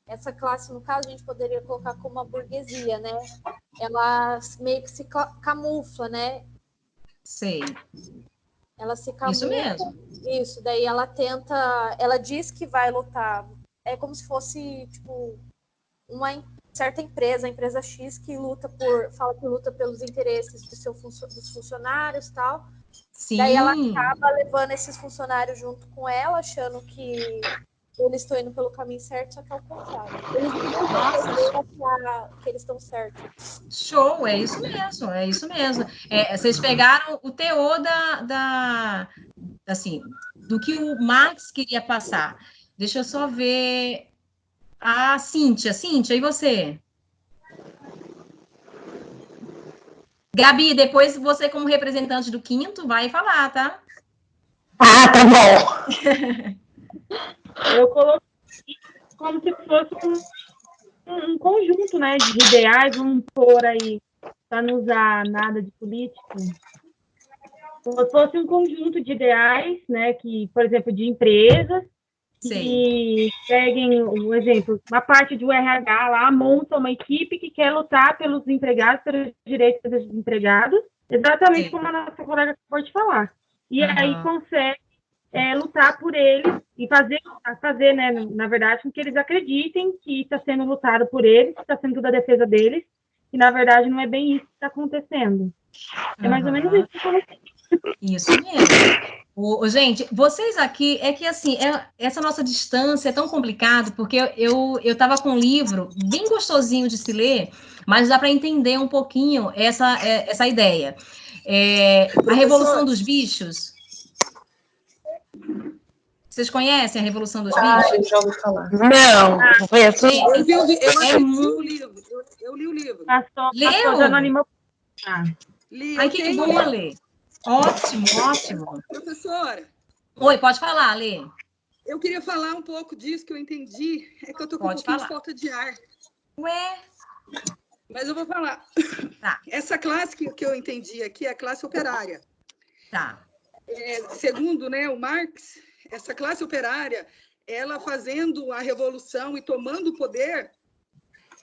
essa classe, no caso, a gente poderia colocar como a burguesia, né? Ela meio que se camufla, né? Sei. Ela se camufla. Isso mesmo. Isso, daí ela tenta... Ela diz que vai lutar. É como se fosse, tipo, uma certa empresa, a empresa X, que fala que luta pelos interesses dos funcionários e tal. Sim. Daí ela acaba levando esses funcionários junto com ela, achando que eles estão indo pelo caminho certo, só que é o contrário. Eles não que eles estão certos. Show, é isso mesmo, é isso mesmo. Vocês pegaram o teor assim, do que o Marx queria passar. Deixa eu só ver a Cíntia, e você? Gabi, depois você, como representante do quinto, vai falar, tá? Ah, tá bom. Eu coloquei como se fosse um conjunto, né, de ideais, vamos pôr aí, para não usar nada de político, como se fosse um conjunto de ideais, né, que, por exemplo, de empresas, que peguem, um exemplo, uma parte do RH lá, monta uma equipe que quer lutar pelos empregados, pelos direitos dos empregados, exatamente como a nossa colega acabou de falar. E aí consegue lutar por eles e fazer, né, na verdade, com que eles acreditem que está sendo lutado por eles, que está sendo tudo a defesa deles, e na verdade não é bem isso que está acontecendo. É mais ou menos isso que eu coloquei. Isso mesmo. Gente, vocês aqui, é que assim, essa nossa distância é tão complicado, porque eu estava com um livro bem gostosinho de se ler, mas dá para entender um pouquinho essa ideia. A Revolução dos Bichos. Vocês conhecem a Revolução dos Bichos? Eu já ouvi falar. Não, foi assim. Eu li o livro. Leu? Já não animou. Li, Ai, que bom, Alê. Ótimo, ótimo. Professora. Oi, pode falar, Alê. Eu queria falar um pouco disso que eu entendi. É que eu tô com um pouquinho de falta de ar. Ué? Mas eu vou falar. Tá. Essa classe que eu entendi aqui é a classe operária. Tá. Segundo, né, o Marx, essa classe operária, ela fazendo a revolução e tomando o poder,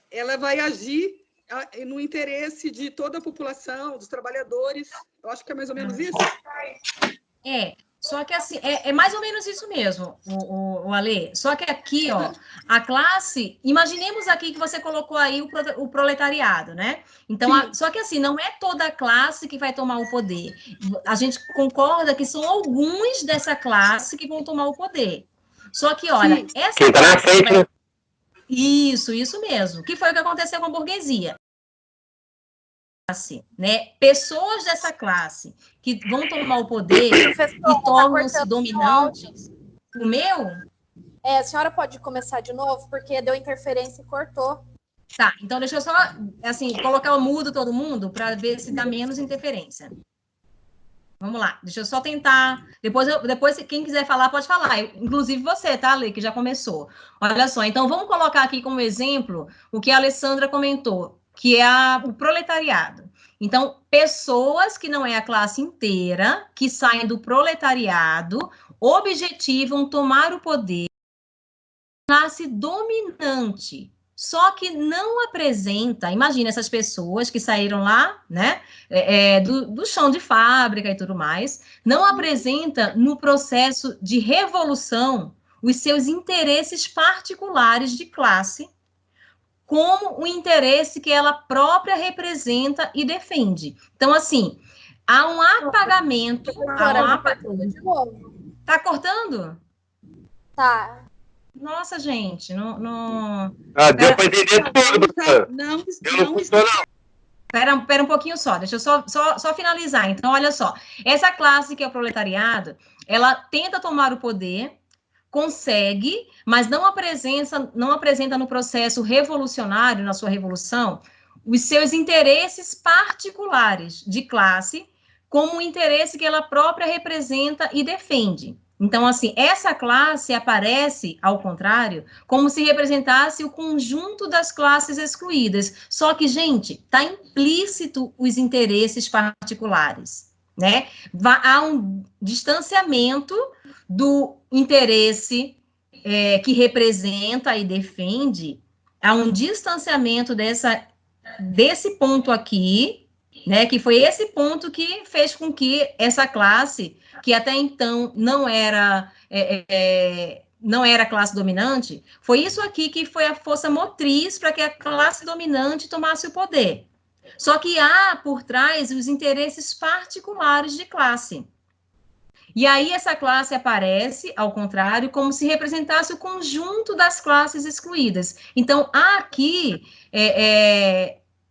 ela vai agir no interesse de toda a população, dos trabalhadores. Eu acho que é mais ou menos isso. Só que assim, é mais ou menos isso mesmo, o Alê. Só que aqui, ó, a classe, imaginemos aqui que você colocou aí o proletariado, né? Então, só que assim, não é toda a classe que vai tomar o poder. A gente concorda que são alguns dessa classe que vão tomar o poder. Só que, olha, essa classe vai... Isso mesmo. Que foi o que aconteceu com a burguesia. Né? Pessoas dessa classe que vão tomar o poder e tornam-se dominantes. O meu? A senhora pode começar de novo, porque deu interferência e cortou. Tá, então deixa eu só, assim, colocar o mudo todo mundo para ver se dá menos interferência. Vamos lá, deixa eu só tentar. Depois quem quiser falar, pode falar. Inclusive você, tá, Lê, que já começou. Olha só, então vamos colocar aqui como exemplo o que a Alessandra comentou, que é o proletariado. Então, pessoas que não é a classe inteira, que saem do proletariado, objetivam tomar o poder, classe dominante. Só que não apresenta, imagina essas pessoas que saíram lá, né, do chão de fábrica e tudo mais, não apresenta no processo de revolução os seus interesses particulares de classe, como o interesse que ela própria representa e defende. Então, assim, há um apagamento. Tá cortando? Tá. Nossa, gente, não. Deu para entender tudo, professor. Não estou, não. Espera um pouquinho só, deixa eu só finalizar. Então, olha só. Essa classe que é o proletariado, ela tenta tomar o poder, consegue, mas não apresenta no processo revolucionário, na sua revolução, os seus interesses particulares de classe, como o interesse que ela própria representa e defende. Então, assim, essa classe aparece, ao contrário, como se representasse o conjunto das classes excluídas. Só que, gente, está implícito os interesses particulares. né? Há um distanciamento do interesse que representa e defende, há um distanciamento desse ponto aqui, né? Que foi esse ponto que fez com que essa classe, que até então não era classe dominante, foi isso aqui que foi a força motriz para que a classe dominante tomasse o poder. Só que há por trás os interesses particulares de classe. E aí essa classe aparece, ao contrário, como se representasse o conjunto das classes excluídas. Então, há aqui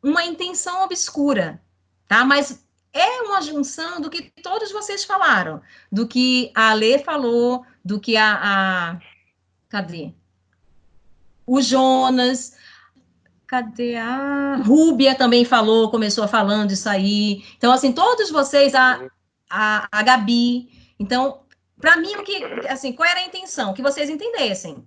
uma intenção obscura, tá? Mas é uma junção do que todos vocês falaram, do que a Alê falou, do que cadê? O Jonas, cadê a Rúbia também falou, começou falando isso aí. Então, assim, todos vocês, a Gabi. Então, para mim, qual era a intenção? Que vocês entendessem.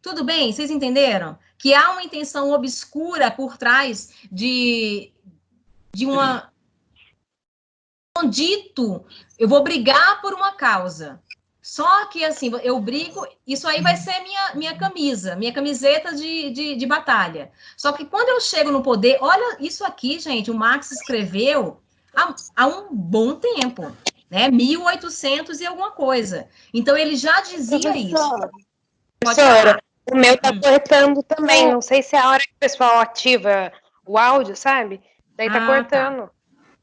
Tudo bem? Vocês entenderam? Que há uma intenção obscura por trás de um dito, eu vou brigar por uma causa. Só que, assim, eu brigo, isso aí vai ser minha camisa, minha camiseta de batalha. Só que quando eu chego no poder, olha isso aqui, gente, o Marx escreveu há um bom tempo, né? 1800 e alguma coisa. Então, ele já dizia isso. Professora, o meu tá cortando também. Não sei se é a hora que o pessoal ativa o áudio, sabe? Daí tá cortando. Tá.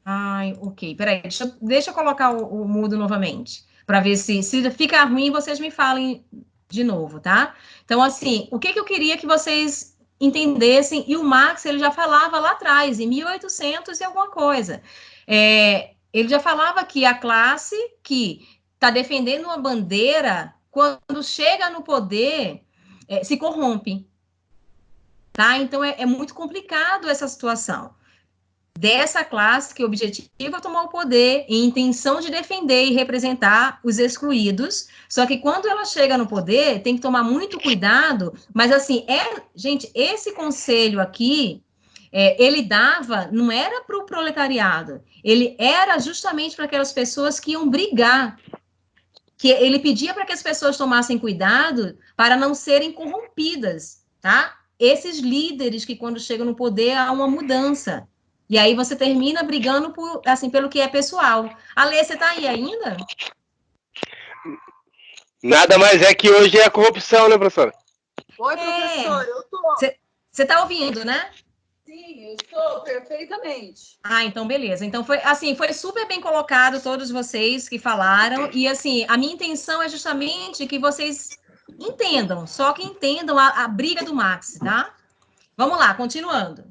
Ai, ok. Peraí, deixa eu colocar o mudo novamente, para ver se fica ruim, vocês me falem de novo, tá? Então, assim, o que eu queria que vocês entendessem, e o Marx, ele já falava lá atrás, em 1800 e alguma coisa. Ele já falava que a classe que está defendendo uma bandeira, quando chega no poder, se corrompe, tá? Então, é muito complicado essa situação dessa classe que o objetivo é tomar o poder em intenção de defender e representar os excluídos, só que quando ela chega no poder, tem que tomar muito cuidado, mas assim, gente, esse conselho aqui, ele dava, não era para o proletariado, ele era justamente para aquelas pessoas que iam brigar, que ele pedia para que as pessoas tomassem cuidado para não serem corrompidas, tá? Esses líderes que quando chegam no poder há uma mudança. E aí você termina brigando pelo que é pessoal. Alê, você está aí ainda? Nada mais é que hoje é a corrupção, né, professora? Oi, professor, eu tô. Você está ouvindo, né? Sim, eu estou perfeitamente. Ah, então beleza. Então foi super bem colocado todos vocês que falaram e assim, a minha intenção é justamente que vocês entendam, só que entendam a briga do Marx, tá? Vamos lá, continuando.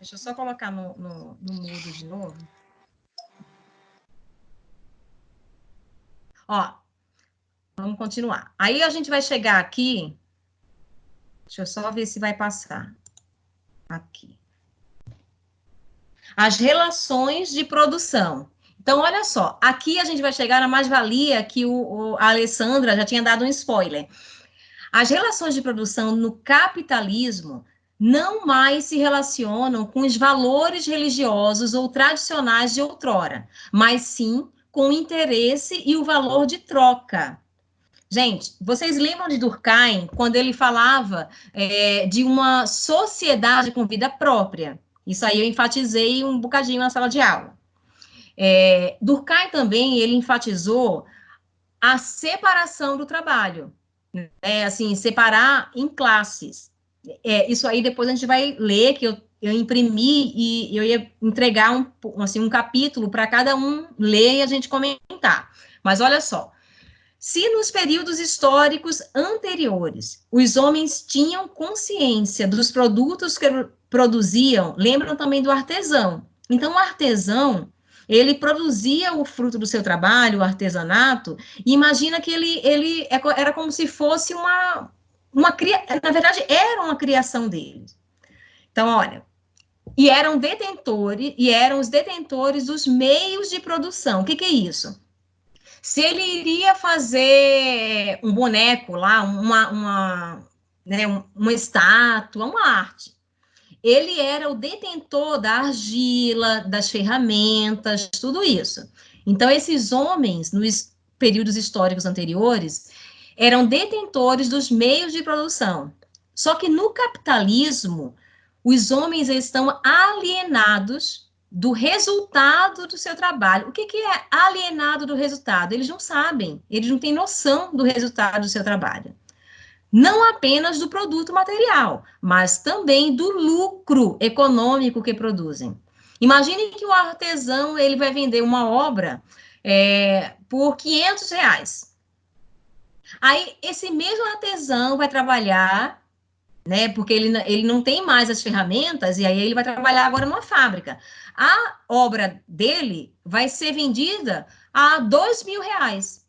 Deixa eu só colocar no mudo de novo. Ó, vamos continuar. Aí a gente vai chegar aqui. Deixa eu só ver se vai passar. Aqui. As relações de produção. Então, olha só. Aqui a gente vai chegar na mais-valia que a Alessandra já tinha dado um spoiler. As relações de produção no capitalismo não mais se relacionam com os valores religiosos ou tradicionais de outrora, mas sim com o interesse e o valor de troca. Gente, vocês lembram de Durkheim, quando ele falava de uma sociedade com vida própria? Isso aí eu enfatizei um bocadinho na sala de aula. Durkheim também, ele enfatizou a separação do trabalho, assim, separar em classes. Isso aí depois a gente vai ler, que eu imprimi e eu ia entregar um capítulo para cada um ler e a gente comentar. Mas olha só, se nos períodos históricos anteriores os homens tinham consciência dos produtos que produziam, lembram também do artesão. Então, o artesão, ele produzia o fruto do seu trabalho, o artesanato, e imagina que ele era como se fosse na verdade, era uma criação dele. Então, olha, e eram os detentores dos meios de produção. O que é isso? Se ele iria fazer um boneco lá, uma estátua, uma arte, ele era o detentor da argila, das ferramentas, tudo isso. Então, esses homens, nos períodos históricos anteriores, eram detentores dos meios de produção. Só que no capitalismo, os homens estão alienados do resultado do seu trabalho. O que é alienado do resultado? Eles não sabem, eles não têm noção do resultado do seu trabalho. Não apenas do produto material, mas também do lucro econômico que produzem. Imagine que o artesão ele vai vender uma obra por R$ 500. Aí, esse mesmo artesão vai trabalhar, né? Porque ele não tem mais as ferramentas, e aí ele vai trabalhar agora numa fábrica. A obra dele vai ser vendida a R$ 2.000.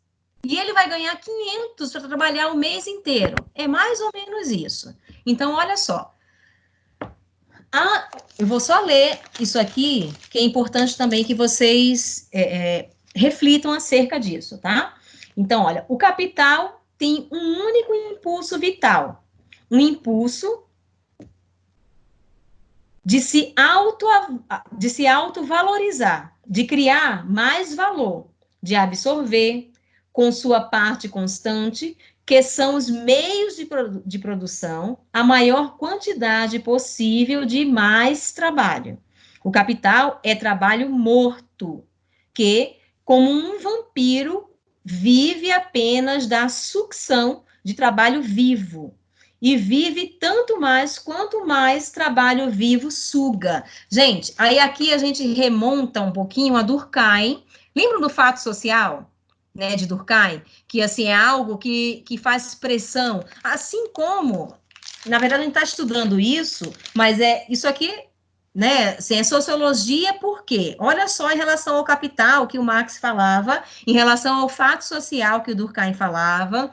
E ele vai ganhar 500 para trabalhar o mês inteiro. É mais ou menos isso. Então, olha só. Eu vou só ler isso aqui, que é importante também que vocês reflitam acerca disso, tá? Então, olha, o capital tem um único impulso vital. Um impulso de se autovalorizar, de criar mais valor, de absorver com sua parte constante, que são os meios de produção, a maior quantidade possível de mais trabalho. O capital é trabalho morto, que, como um vampiro, vive apenas da sucção de trabalho vivo, e vive tanto mais quanto mais trabalho vivo suga. Gente, aí aqui a gente remonta um pouquinho a Durkheim. Lembram do fato social, né, de Durkheim? Que, assim, é algo que faz expressão. Assim como, na verdade, a gente está estudando isso, mas isso aqui, né, assim, é sociologia, por quê? Olha só em relação ao capital que o Marx falava, em relação ao fato social que o Durkheim falava,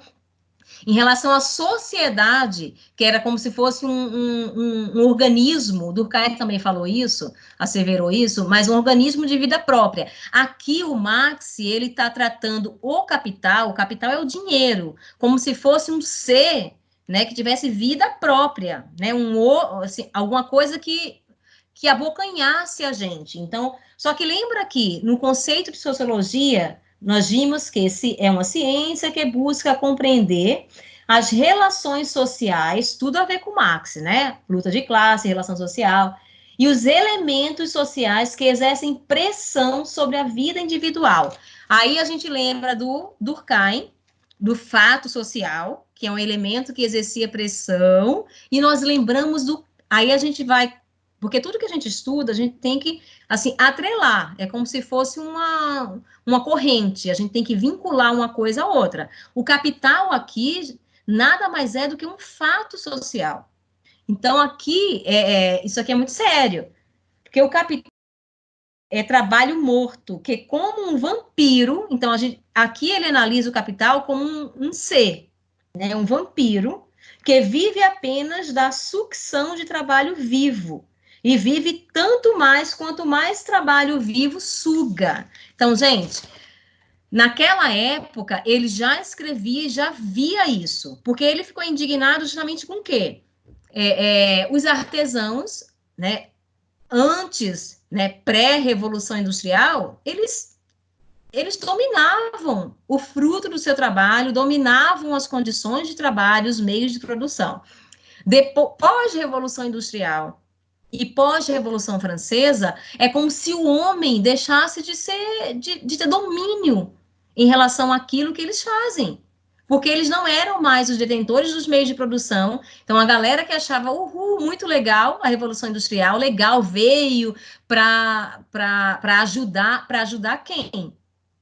em relação à sociedade, que era como se fosse um organismo, Durkheim também falou isso, asseverou isso, mas um organismo de vida própria. Aqui o Marx, ele está tratando o capital é o dinheiro, como se fosse um ser, né, que tivesse vida própria, né, assim, alguma coisa que abocanhasse a gente. Então, só que lembra que no conceito de sociologia, nós vimos que é uma ciência que busca compreender as relações sociais, tudo a ver com Marx, né? Luta de classe, relação social, e os elementos sociais que exercem pressão sobre a vida individual. Aí a gente lembra do Durkheim, do fato social, que é um elemento que exercia pressão, e nós lembramos aí a gente vai, porque tudo que a gente estuda, a gente tem que, assim, atrelar, é como se fosse uma corrente, a gente tem que vincular uma coisa a outra. O capital aqui nada mais é do que um fato social. Então, aqui, isso aqui é muito sério, porque o capital é trabalho morto, que como um vampiro, então aqui ele analisa o capital como um ser, né, um vampiro, que vive apenas da sucção de trabalho vivo, e vive tanto mais quanto mais trabalho vivo suga. Então, gente, naquela época, ele já escrevia e já via isso, porque ele ficou indignado justamente com o quê? Os artesãos, né, antes, né, pré-revolução industrial, eles dominavam o fruto do seu trabalho, dominavam as condições de trabalho, os meios de produção. Depois, pós-revolução industrial e pós-revolução francesa, é como se o homem deixasse de ter domínio em relação àquilo que eles fazem, porque eles não eram mais os detentores dos meios de produção. Então, a galera que achava, muito legal a Revolução Industrial, legal, veio para ajudar quem?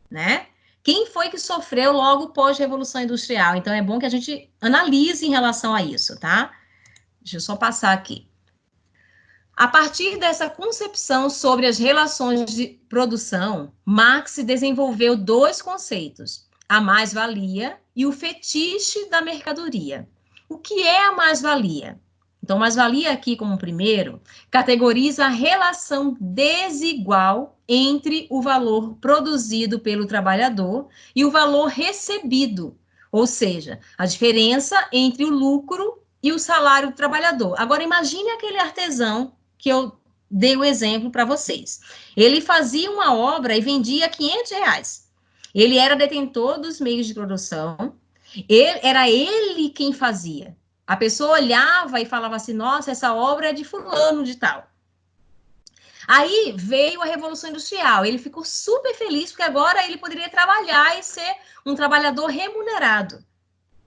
Né? Quem foi que sofreu logo pós-Revolução Industrial? Então, é bom que a gente analise em relação a isso, tá? Deixa eu só passar aqui. A partir dessa concepção sobre as relações de produção, Marx desenvolveu dois conceitos, a mais-valia e o fetiche da mercadoria. O que é a mais-valia? Então, mais-valia aqui, como primeiro, categoriza a relação desigual entre o valor produzido pelo trabalhador e o valor recebido, ou seja, a diferença entre o lucro e o salário do trabalhador. Agora, imagine aquele artesão que eu dei o exemplo para vocês. Ele fazia uma obra e vendia R$500. Ele era detentor dos meios de produção, era ele quem fazia. A pessoa olhava e falava assim, nossa, essa obra é de fulano de tal. Aí veio a Revolução Industrial, ele ficou super feliz, porque agora ele poderia trabalhar e ser um trabalhador remunerado,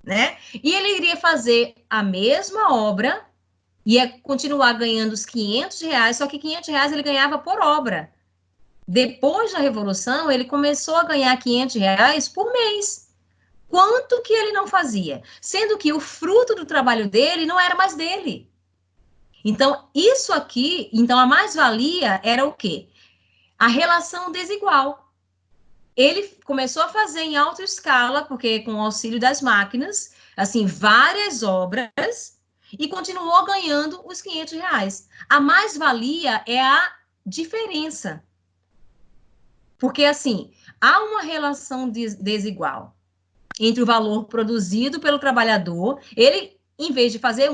né? E ele iria fazer a mesma obra, ia continuar ganhando os R$500, só que R$500 ele ganhava por obra. Depois da Revolução, ele começou a ganhar R$500 por mês. Quanto que ele não fazia? Sendo que o fruto do trabalho dele não era mais dele. Então, isso aqui, então a mais-valia era o quê? A relação desigual. Ele começou a fazer em alta escala, porque com o auxílio das máquinas, assim, várias obras, e continuou ganhando os R$500. A mais-valia é a diferença. Porque, assim, há uma relação desigual entre o valor produzido pelo trabalhador, ele, em vez de fazer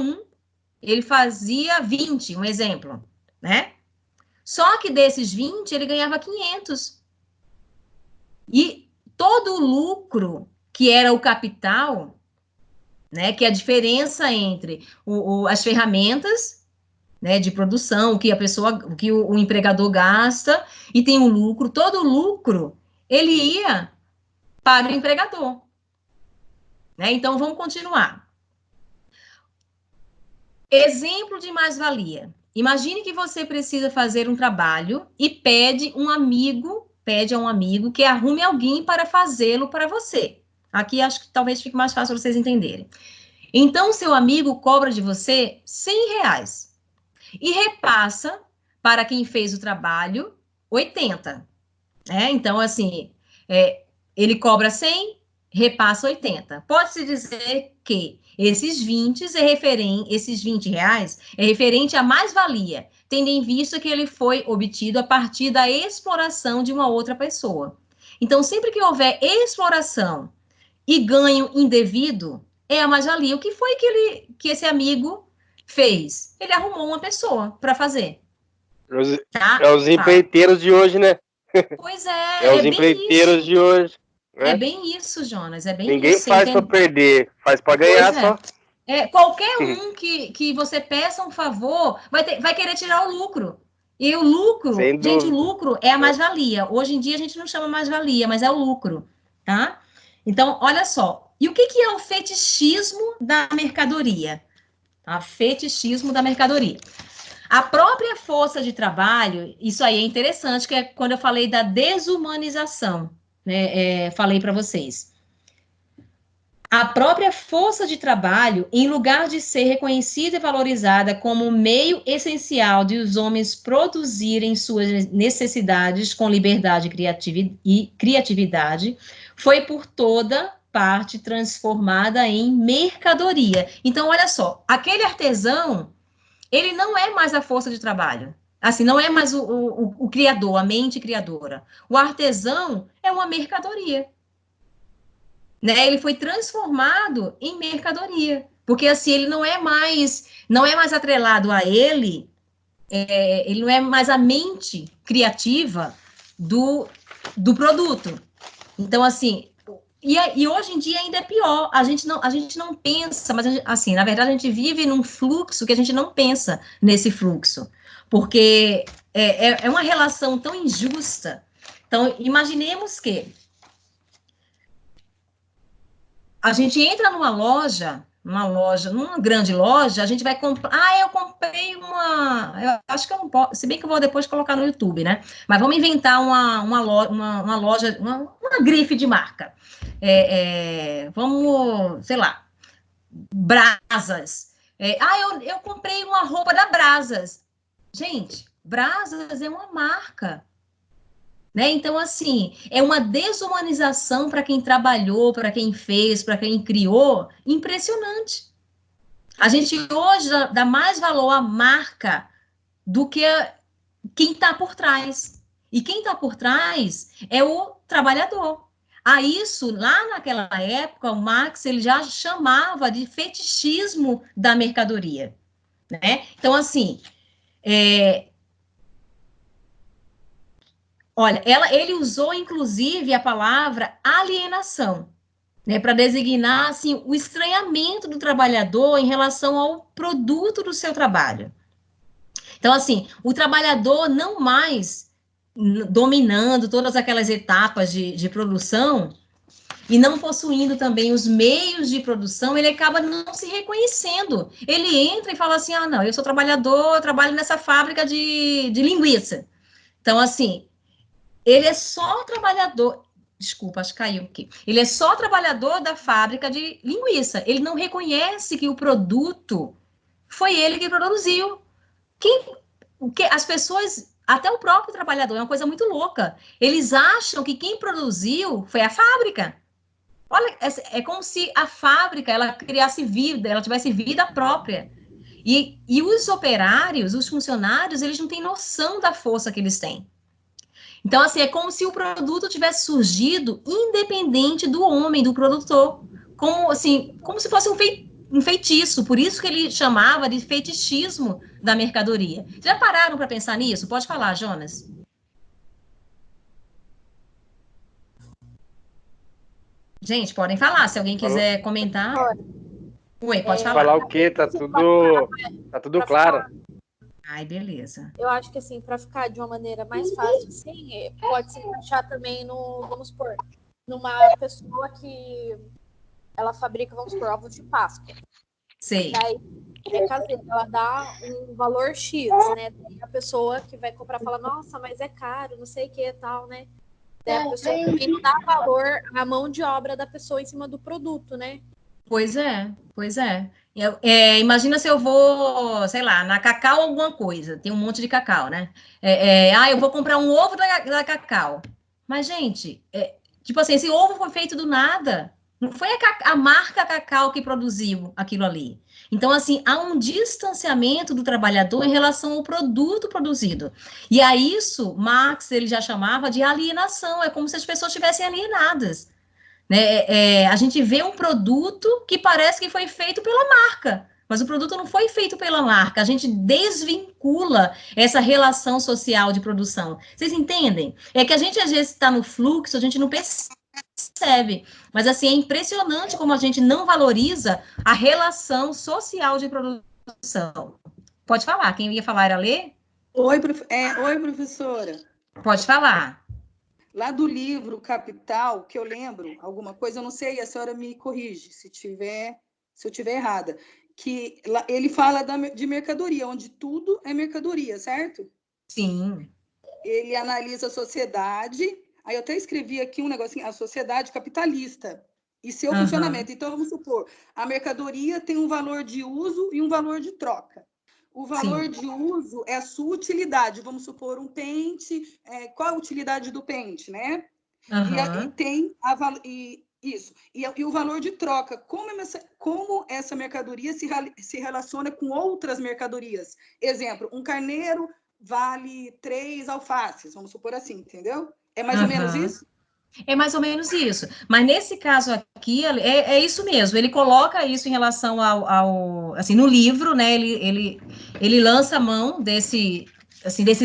ele fazia 20, um exemplo, né? Só que desses 20, ele ganhava 500. E todo o lucro, que era o capital, né, que é a diferença entre as ferramentas, né, de produção, o que a pessoa, o que o empregador gasta, e tem o lucro, todo o lucro, ele ia para o empregador. Né? Então, vamos continuar. Exemplo de mais-valia. Imagine que você precisa fazer um trabalho e pede a um amigo que arrume alguém para fazê-lo para você. Aqui acho que talvez fique mais fácil vocês entenderem. Então, seu amigo cobra de você R$100 e repassa para quem fez o trabalho 80. Né? Então, assim, ele cobra 100, repassa 80. Pode-se dizer que esses R$20 é referente à mais-valia, tendo em vista que ele foi obtido a partir da exploração de uma outra pessoa. Então, sempre que houver exploração e ganho indevido, é a mais-valia. O que foi que esse amigo fez? Ele arrumou uma pessoa para fazer. Tá? É os empreiteiros de hoje, né? Pois é, é os empreiteiros de hoje. Né? É bem isso, Jonas, é bem Ninguém isso. Ninguém faz para perder, faz para ganhar só. Qualquer um que você peça um favor vai querer tirar o lucro. E o lucro, gente, o lucro é a mais-valia. Hoje em dia a gente não chama mais-valia, mas é o lucro, tá? Então, olha só. E o que é o fetichismo da mercadoria? Tá? Fetichismo da mercadoria. A própria força de trabalho, isso aí é interessante, que é quando eu falei da desumanização, né? Falei para vocês. A própria força de trabalho, em lugar de ser reconhecida e valorizada como meio essencial de os homens produzirem suas necessidades com liberdade e criatividade, foi por toda parte transformada em mercadoria. Então, olha só, aquele artesão, ele não é mais a força de trabalho. Assim, não é mais o criador, a mente criadora. O artesão é uma mercadoria. Né? Ele foi transformado em mercadoria, porque assim ele não é mais atrelado a ele não é mais a mente criativa do produto. Então assim, e hoje em dia ainda é pior. A gente não pensa, mas assim, na verdade a gente vive num fluxo que a gente não pensa nesse fluxo, porque é uma relação tão injusta. Então imaginemos que a gente entra numa grande loja, a gente vai comprar. Eu comprei uma. Eu acho que eu não posso, se bem que eu vou depois colocar no YouTube, né? Mas vamos inventar uma loja, uma grife de marca. Vamos, sei lá, Brasas. Eu comprei uma roupa da Brasas. Gente, Brasas é uma marca. Né? Então, assim, é uma desumanização para quem trabalhou, para quem fez, para quem criou, impressionante. A gente hoje dá mais valor à marca do que quem está por trás. E quem está por trás é o trabalhador. A isso, lá naquela época, o Marx ele já chamava de fetichismo da mercadoria, né? Então, assim, olha, ele usou, inclusive, a palavra alienação, né, para designar, assim, o estranhamento do trabalhador em relação ao produto do seu trabalho. Então, assim, o trabalhador não mais dominando todas aquelas etapas de produção e não possuindo também os meios de produção, ele acaba não se reconhecendo. Ele entra e fala assim, não, eu sou trabalhador, eu trabalho nessa fábrica de linguiça. Então, assim, ele é só trabalhador, desculpa, acho que caiu aqui. Ele é só trabalhador da fábrica de linguiça. Ele não reconhece que o produto foi ele que produziu. As pessoas, até o próprio trabalhador, é uma coisa muito louca. Eles acham que quem produziu foi a fábrica. Olha, é como se a fábrica ela criasse vida, ela tivesse vida própria. E os operários, os funcionários, eles não têm noção da força que eles têm. Então, assim, é como se o produto tivesse surgido independente do homem, do produtor. Como, assim, como se fosse um feitiço. Por isso que ele chamava de fetichismo da mercadoria. Já pararam para pensar nisso? Pode falar, Jonas. Gente, podem falar. Se alguém quiser comentar. Oi, pode falar. Falar o quê? Tá tudo claro. Ai, beleza. Eu acho que, assim, para ficar de uma maneira mais fácil, assim, pode se encaixar também no, vamos supor, numa pessoa que ela fabrica, vamos supor, ovos de Páscoa. Sei. Daí, é caseiro, ela dá um valor X, né? Daí a pessoa que vai comprar fala, nossa, mas é caro, não sei o que e tal, né? Daí a pessoa também não dá valor à mão de obra da pessoa em cima do produto, né? Pois é, pois é. Imagina se eu vou, sei lá, na Cacau alguma coisa, tem um monte de cacau, né? Eu vou comprar um ovo da Cacau. Mas, gente, tipo assim, esse ovo foi feito do nada. Não foi a marca Cacau que produziu aquilo ali. Então, assim, há um distanciamento do trabalhador em relação ao produto produzido. E a isso, Marx, ele já chamava de alienação. É como se as pessoas estivessem alienadas. Né? A gente vê um produto que parece que foi feito pela marca, mas o produto não foi feito pela marca. A gente desvincula essa relação social de produção. Vocês entendem? É que a gente às vezes está no fluxo, a gente não percebe. Mas assim, é impressionante como a gente não valoriza a relação social de produção. Pode falar, quem ia falar era Lê? Oi, professora. Pode falar. Lá do livro Capital, que eu lembro alguma coisa, eu não sei, a senhora me corrige se eu tiver errada, que ele fala de mercadoria, onde tudo é mercadoria, certo? Sim. Ele analisa a sociedade, aí eu até escrevi aqui um negocinho, a sociedade capitalista e seu funcionamento. Então, vamos supor, a mercadoria tem um valor de uso e um valor de troca. O valor de uso é a sua utilidade. Vamos supor, um pente, qual a utilidade do pente, né? E tem isso. E o valor de troca, como essa mercadoria se relaciona com outras mercadorias. Exemplo, um carneiro vale 3 alfaces, vamos supor assim, entendeu? É mais ou menos isso? É mais ou menos isso. Mas nesse caso aqui, é isso mesmo. Ele coloca isso em relação assim, no livro, né? Ele lança a mão desses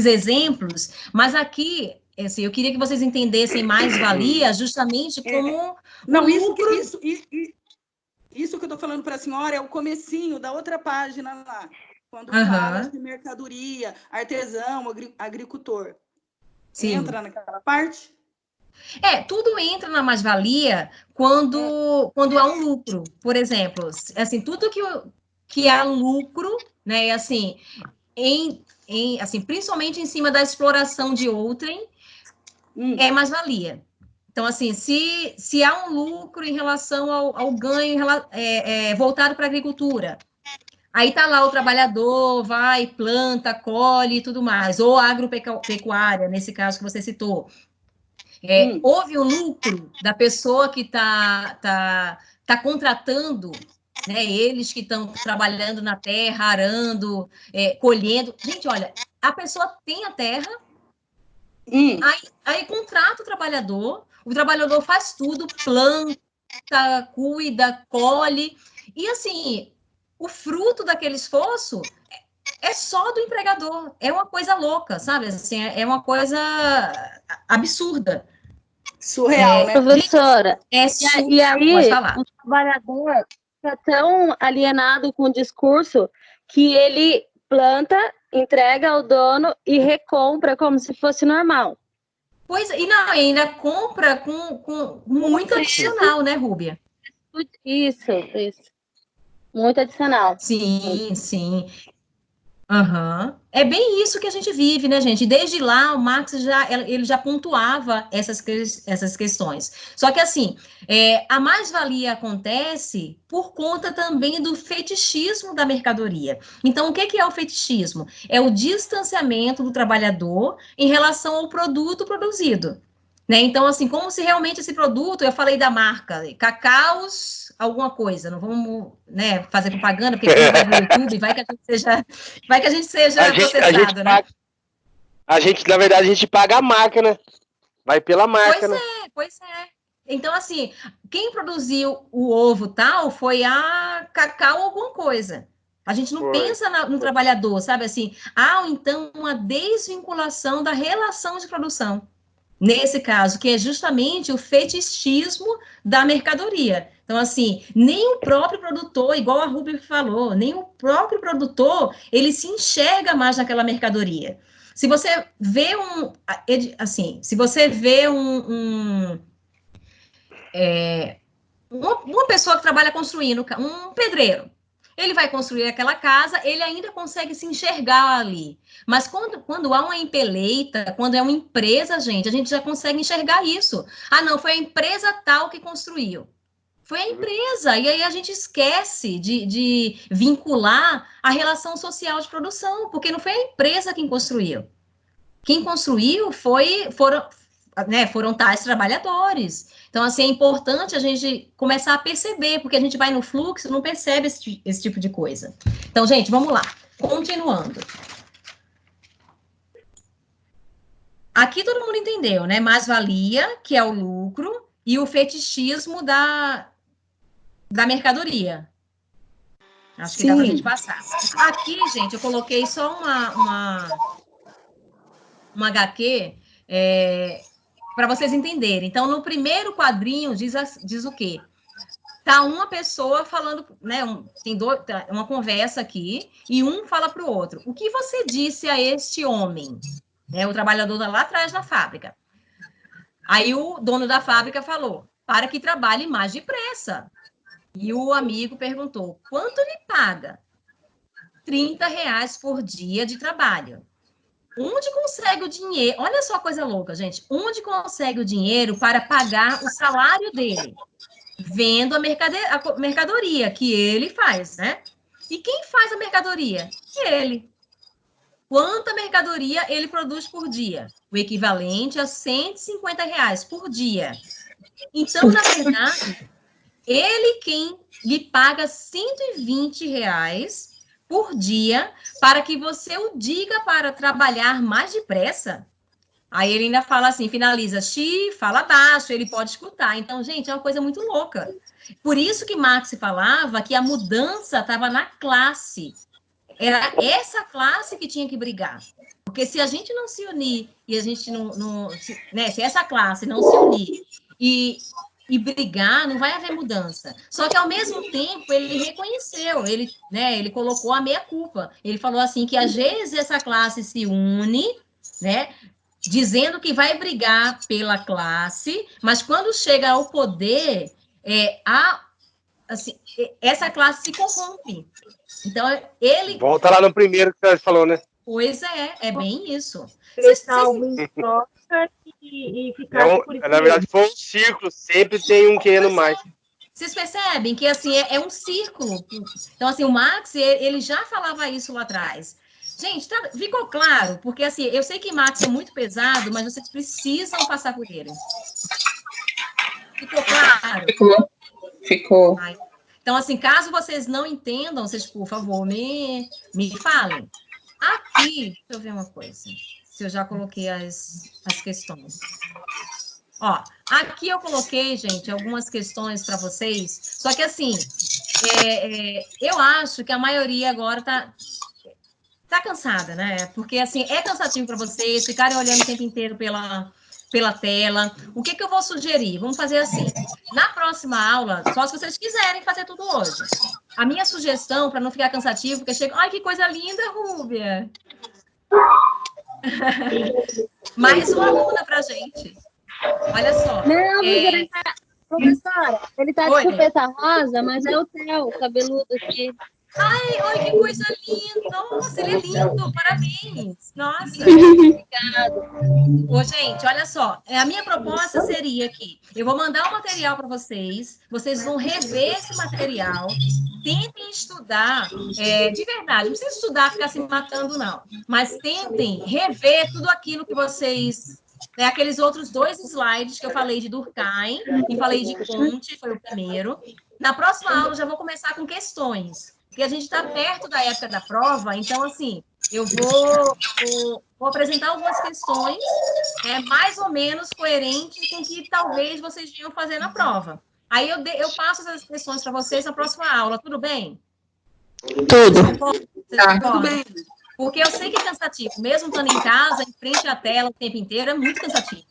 exemplos, mas aqui, assim, eu queria que vocês entendessem mais-valia justamente como Não, o lucro... Isso que eu estou falando para a senhora é o comecinho da outra página lá, quando fala de mercadoria, artesão, agricultor. Sim. Entra naquela parte? Tudo entra na mais-valia quando há um lucro. Por exemplo, assim, tudo que há lucro, né, assim, assim, principalmente em cima da exploração de outrem, é mais-valia. Então, assim, se há um lucro em relação ao ganho voltado para a agricultura, aí está lá o trabalhador, vai, planta, colhe e tudo mais, ou agropecuária, nesse caso que você citou. Houve o lucro da pessoa que tá contratando, né? Eles que estão trabalhando na terra, arando, colhendo. Gente, olha, a pessoa tem a terra Aí contrata o trabalhador faz tudo, planta, cuida, colhe, e assim, o fruto daquele esforço é só do empregador. É uma coisa louca, sabe? Assim, é uma coisa absurda. Surreal, né? Professora, Gente, e pode aí falar. o trabalhador fica tão alienado com o discurso que ele planta, entrega ao dono e recompra como se fosse normal. Pois, e não, ainda compra com muito adicional, né, Rúbia? Isso. Muito adicional. Sim, sim. Uhum. É bem isso que a gente vive, né, gente? Desde lá, o Marx ele já pontuava essas questões. Só que, assim, a mais-valia acontece por conta também do fetichismo da mercadoria. Então, o que é o fetichismo? É o distanciamento do trabalhador em relação ao produto produzido. Né? Então, assim, como se realmente esse produto, eu falei da marca, Cacaus, alguma coisa, não vamos, né, fazer propaganda, porque quando vai para o YouTube, vai que a gente seja processado, né? A gente, na verdade, a gente paga a marca, né? Vai pela marca, né? Pois é. Então, assim, quem produziu o ovo tal foi a Cacau alguma coisa. A gente não pensa no trabalhador, sabe assim? Então, uma desvinculação da relação de produção. Nesse caso, que é justamente o fetichismo da mercadoria. Então, assim, nem o próprio produtor, igual a Ruby falou, nem o próprio produtor, ele se enxerga mais naquela mercadoria. Se você vê uma pessoa que trabalha construindo, um pedreiro, ele vai construir aquela casa, ele ainda consegue se enxergar ali. Mas quando há uma empeleita, quando é uma empresa, gente, a gente já consegue enxergar isso. Não, foi a empresa tal que construiu. Foi a empresa. E aí a gente esquece de vincular a relação social de produção, porque não foi a empresa quem construiu. Quem construiu foram tais trabalhadores. Então, assim, é importante a gente começar a perceber, porque a gente vai no fluxo e não percebe esse tipo de coisa. Então, gente, vamos lá. Continuando. Aqui todo mundo entendeu, né? Mais-valia, que é o lucro, e o fetichismo da mercadoria. Acho que dá para a gente passar. Aqui, gente, eu coloquei só uma HQ para vocês entenderem. Então, no primeiro quadrinho, diz o quê? Tá uma pessoa falando, né? Tem uma conversa aqui, e um fala para o outro. O que você disse a este homem? Né, o trabalhador lá atrás da fábrica. Aí o dono da fábrica falou, para que trabalhe mais depressa. E o amigo perguntou, quanto lhe paga? R$30 por dia de trabalho. Onde consegue o dinheiro? Olha só a coisa louca, gente. Onde consegue o dinheiro para pagar o salário dele? Vendo a mercadoria que ele faz, né? E quem faz a mercadoria? Ele. Quanta mercadoria ele produz por dia? O equivalente a R$150 por dia. Então, na verdade, ele quem lhe paga R$120 por dia para que você o diga para trabalhar mais depressa. Aí ele ainda fala assim, finaliza, fala baixo, ele pode escutar. Então, gente, é uma coisa muito louca. Por isso que Marx falava que a mudança estava na classe. Era essa classe que tinha que brigar. Porque se a gente não se unir e a gente se essa classe não se unir e brigar, não vai haver mudança. Só que, ao mesmo tempo, ele reconheceu, ele colocou a meia-culpa. Ele falou assim, que às vezes essa classe se une, né, dizendo que vai brigar pela classe, mas quando chega ao poder, essa classe se corrompe. Então, ele... Volta lá no primeiro que você falou, né? Pois é bem isso. Deixar algo em troca e ficar por isso. Na verdade, foi um círculo, sempre tem um querendo mais. Vocês percebem que, assim, é um círculo. Então, assim, o Marx, ele já falava isso lá atrás. Gente, ficou claro? Porque, assim, eu sei que Marx é muito pesado, mas vocês precisam passar por ele. Ficou claro? Ficou. Então, assim, caso vocês não entendam, vocês, por favor, me falem. Aqui, deixa eu ver uma coisa. se eu já coloquei as questões. Ó, aqui eu coloquei, gente, algumas questões para vocês, só que assim, eu acho que a maioria agora tá cansada, né? Porque, assim, é cansativo para vocês ficarem olhando o tempo inteiro pela tela. O que eu vou sugerir? Vamos fazer assim. Na próxima aula, só se vocês quiserem fazer tudo hoje. A minha sugestão, para não ficar cansativo, porque chega... Ai, que coisa linda, Rúbia! Mais uma aluna para gente. Olha só. Não, professora, ele tá de Oi. chupeta rosa, mas é o Theo, cabeludo aqui. Ai, que coisa linda! Nossa, ele é lindo! Parabéns! Nossa! Obrigada. Ô, gente, olha só. A minha proposta seria que eu vou mandar o material para vocês, vocês vão rever esse material, tentem estudar, de verdade, não precisa estudar, ficar se matando, não, mas tentem rever tudo aquilo que vocês... aqueles outros 2 slides que eu falei de Durkheim e falei de Comte, foi o primeiro. Na próxima aula, eu já vou começar com questões, porque a gente está perto da época da prova, então, assim, eu vou apresentar algumas questões mais ou menos coerentes com o que talvez vocês vinham fazer na prova. Aí eu passo essas questões para vocês na próxima aula, tudo bem? Tudo. Vocês concordam? Tudo bem. Porque eu sei que é cansativo, mesmo estando em casa, em frente à tela o tempo inteiro, é muito cansativo.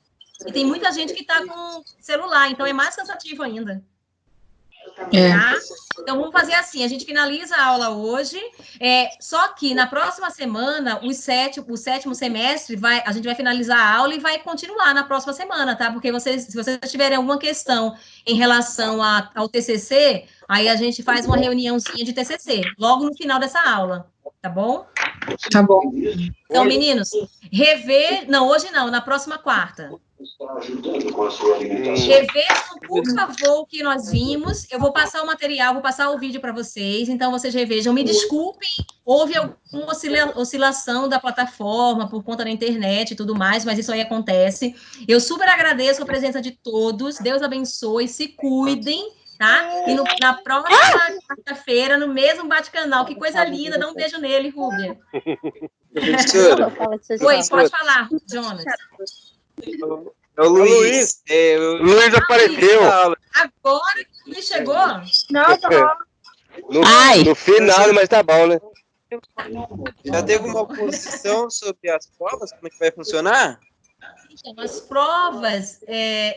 E tem muita gente que está com celular, então é mais cansativo ainda. Tá? Então, vamos fazer assim, a gente finaliza a aula hoje, só que na próxima semana, o sétimo semestre, a gente vai finalizar a aula e vai continuar na próxima semana, tá? Porque se vocês tiverem alguma questão em relação ao TCC, aí a gente faz uma reuniãozinha de TCC, logo no final dessa aula, tá bom? Tá bom. Então, meninos, hoje não, na próxima quarta. Revejam, por favor, o que nós vimos. Eu vou passar o material, vou passar o vídeo para vocês, então vocês revejam. Me desculpem, houve alguma oscilação da plataforma por conta da internet e tudo mais, mas isso aí acontece. Eu super agradeço a presença de todos, Deus abençoe, se cuidem, tá? E na próxima quarta-feira, no mesmo Bate-Canal, que coisa linda, dá um beijo nele, Rúbia. Professora. Oi, pode falar, Jonas. É o Luiz. Luiz apareceu. Agora que o Luiz chegou? Não, tá bom. No final, mas tá bom, né? Já teve uma oposição sobre as provas? Como é que vai funcionar? Então, as provas,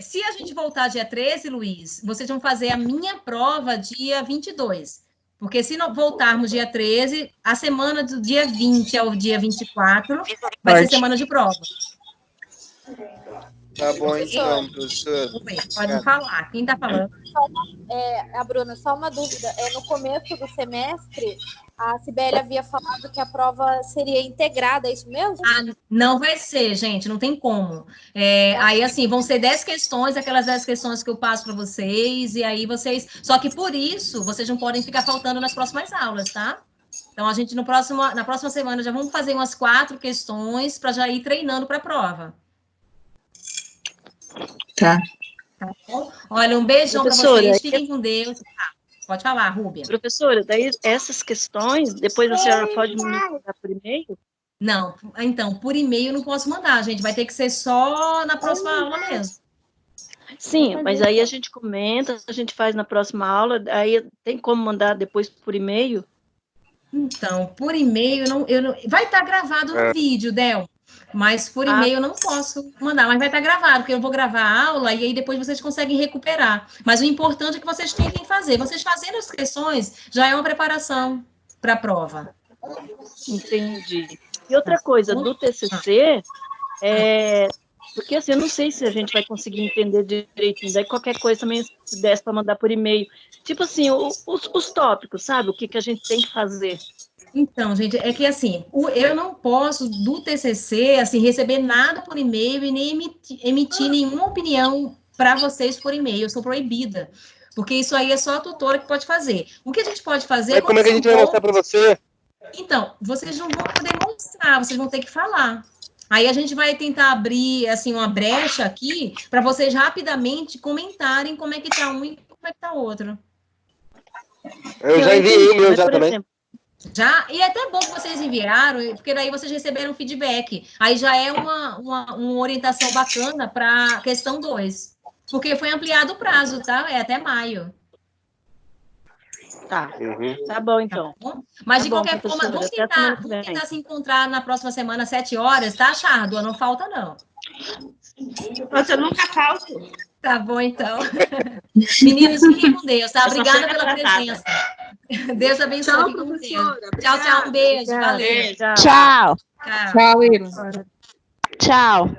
se a gente voltar dia 13, Luiz, vocês vão fazer a minha prova dia 22. Porque se não voltarmos dia 13, a semana do dia 20 ao dia 24 vai ser semana de prova. Tá bom, então, professor. Pode falar. Quem está falando? A Bruna, só uma dúvida. No começo do semestre, a Cibele havia falado que a prova seria integrada, é isso mesmo? Não vai ser, gente, não tem como. Aí, assim, vão ser 10 questões, aquelas 10 questões que eu passo para vocês, e aí vocês... Só que por isso, vocês não podem ficar faltando nas próximas aulas, tá? Então, a gente, na próxima semana, já vamos fazer umas 4 questões para já ir treinando para a prova. Tá. Tá bom? Olha, um beijão para vocês, fiquem com Deus. Pode falar, Rúbia. Professora, daí essas questões, depois a senhora pode me mandar por e-mail? Não, então, por e-mail eu não posso mandar, gente, vai ter que ser só na próxima aula mesmo. Sim, mas aí a gente comenta, a gente faz na próxima aula, aí tem como mandar depois por e-mail? Então, por e-mail, vai estar gravado no vídeo, Del, mas por e-mail eu não posso mandar, mas vai estar gravado, porque eu vou gravar a aula e aí depois vocês conseguem recuperar. Mas o importante é que vocês tentem fazer. Vocês fazendo as questões já é uma preparação para a prova. Entendi. E outra coisa, do TCC, porque assim, eu não sei se a gente vai conseguir entender direitinho, daí qualquer coisa também, se desse para mandar por e-mail. Tipo assim, os tópicos, sabe? O que a gente tem que fazer. Então, gente, é que assim, eu não posso, do TCC, assim, receber nada por e-mail e nem emitir nenhuma opinião para vocês por e-mail, eu sou proibida. Porque isso aí é só a tutora que pode fazer. O que a gente pode fazer... Mas como é que a gente vai mostrar para você? Então, vocês não vão poder mostrar, vocês vão ter que falar. Aí a gente vai tentar abrir, assim, uma brecha aqui para vocês rapidamente comentarem como é que tá um e como é que tá o outro. Eu já enviei o meu já também. Já, e é até bom que vocês enviaram, porque daí vocês receberam feedback. Aí já é uma orientação bacana para a questão 2. Porque foi ampliado o prazo, tá? É até maio. Tá. Tá bom, então. Tá bom? Mas, tá de bom, qualquer forma, professora. Até semana que vem. tentar se encontrar na próxima semana, às 7 horas, tá, Chárdua? Não falta, não. Você nunca falta. Tá bom, então. Meninos, fiquem com Deus, tá? Eu só Obrigada chego pela atrasada. presença. Deus abençoe. Tchau, Fiquem com Deus. professora. Tchau, tchau. Um beijo. Obrigada. Valeu. Tchau. Tchau. Tchau. Tchau, Iris. Tchau.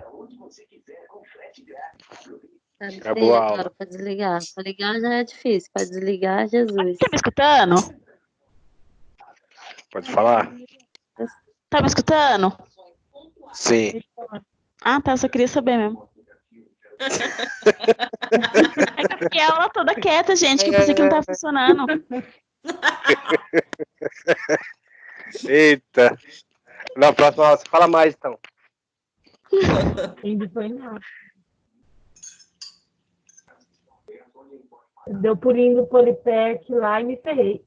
Tá Acabou a agora aula. para desligar. Para ligar já é difícil, para desligar, Jesus. Tá me escutando? Pode falar? Tá me escutando? Sim. Ah, tá. Só queria saber mesmo. É que eu fiquei a aula toda quieta, gente, que eu pensei que não tava funcionando. Eita. Na próxima aula você fala mais, então. Ainda foi não. Deu pulinho do Politec lá e me ferrei.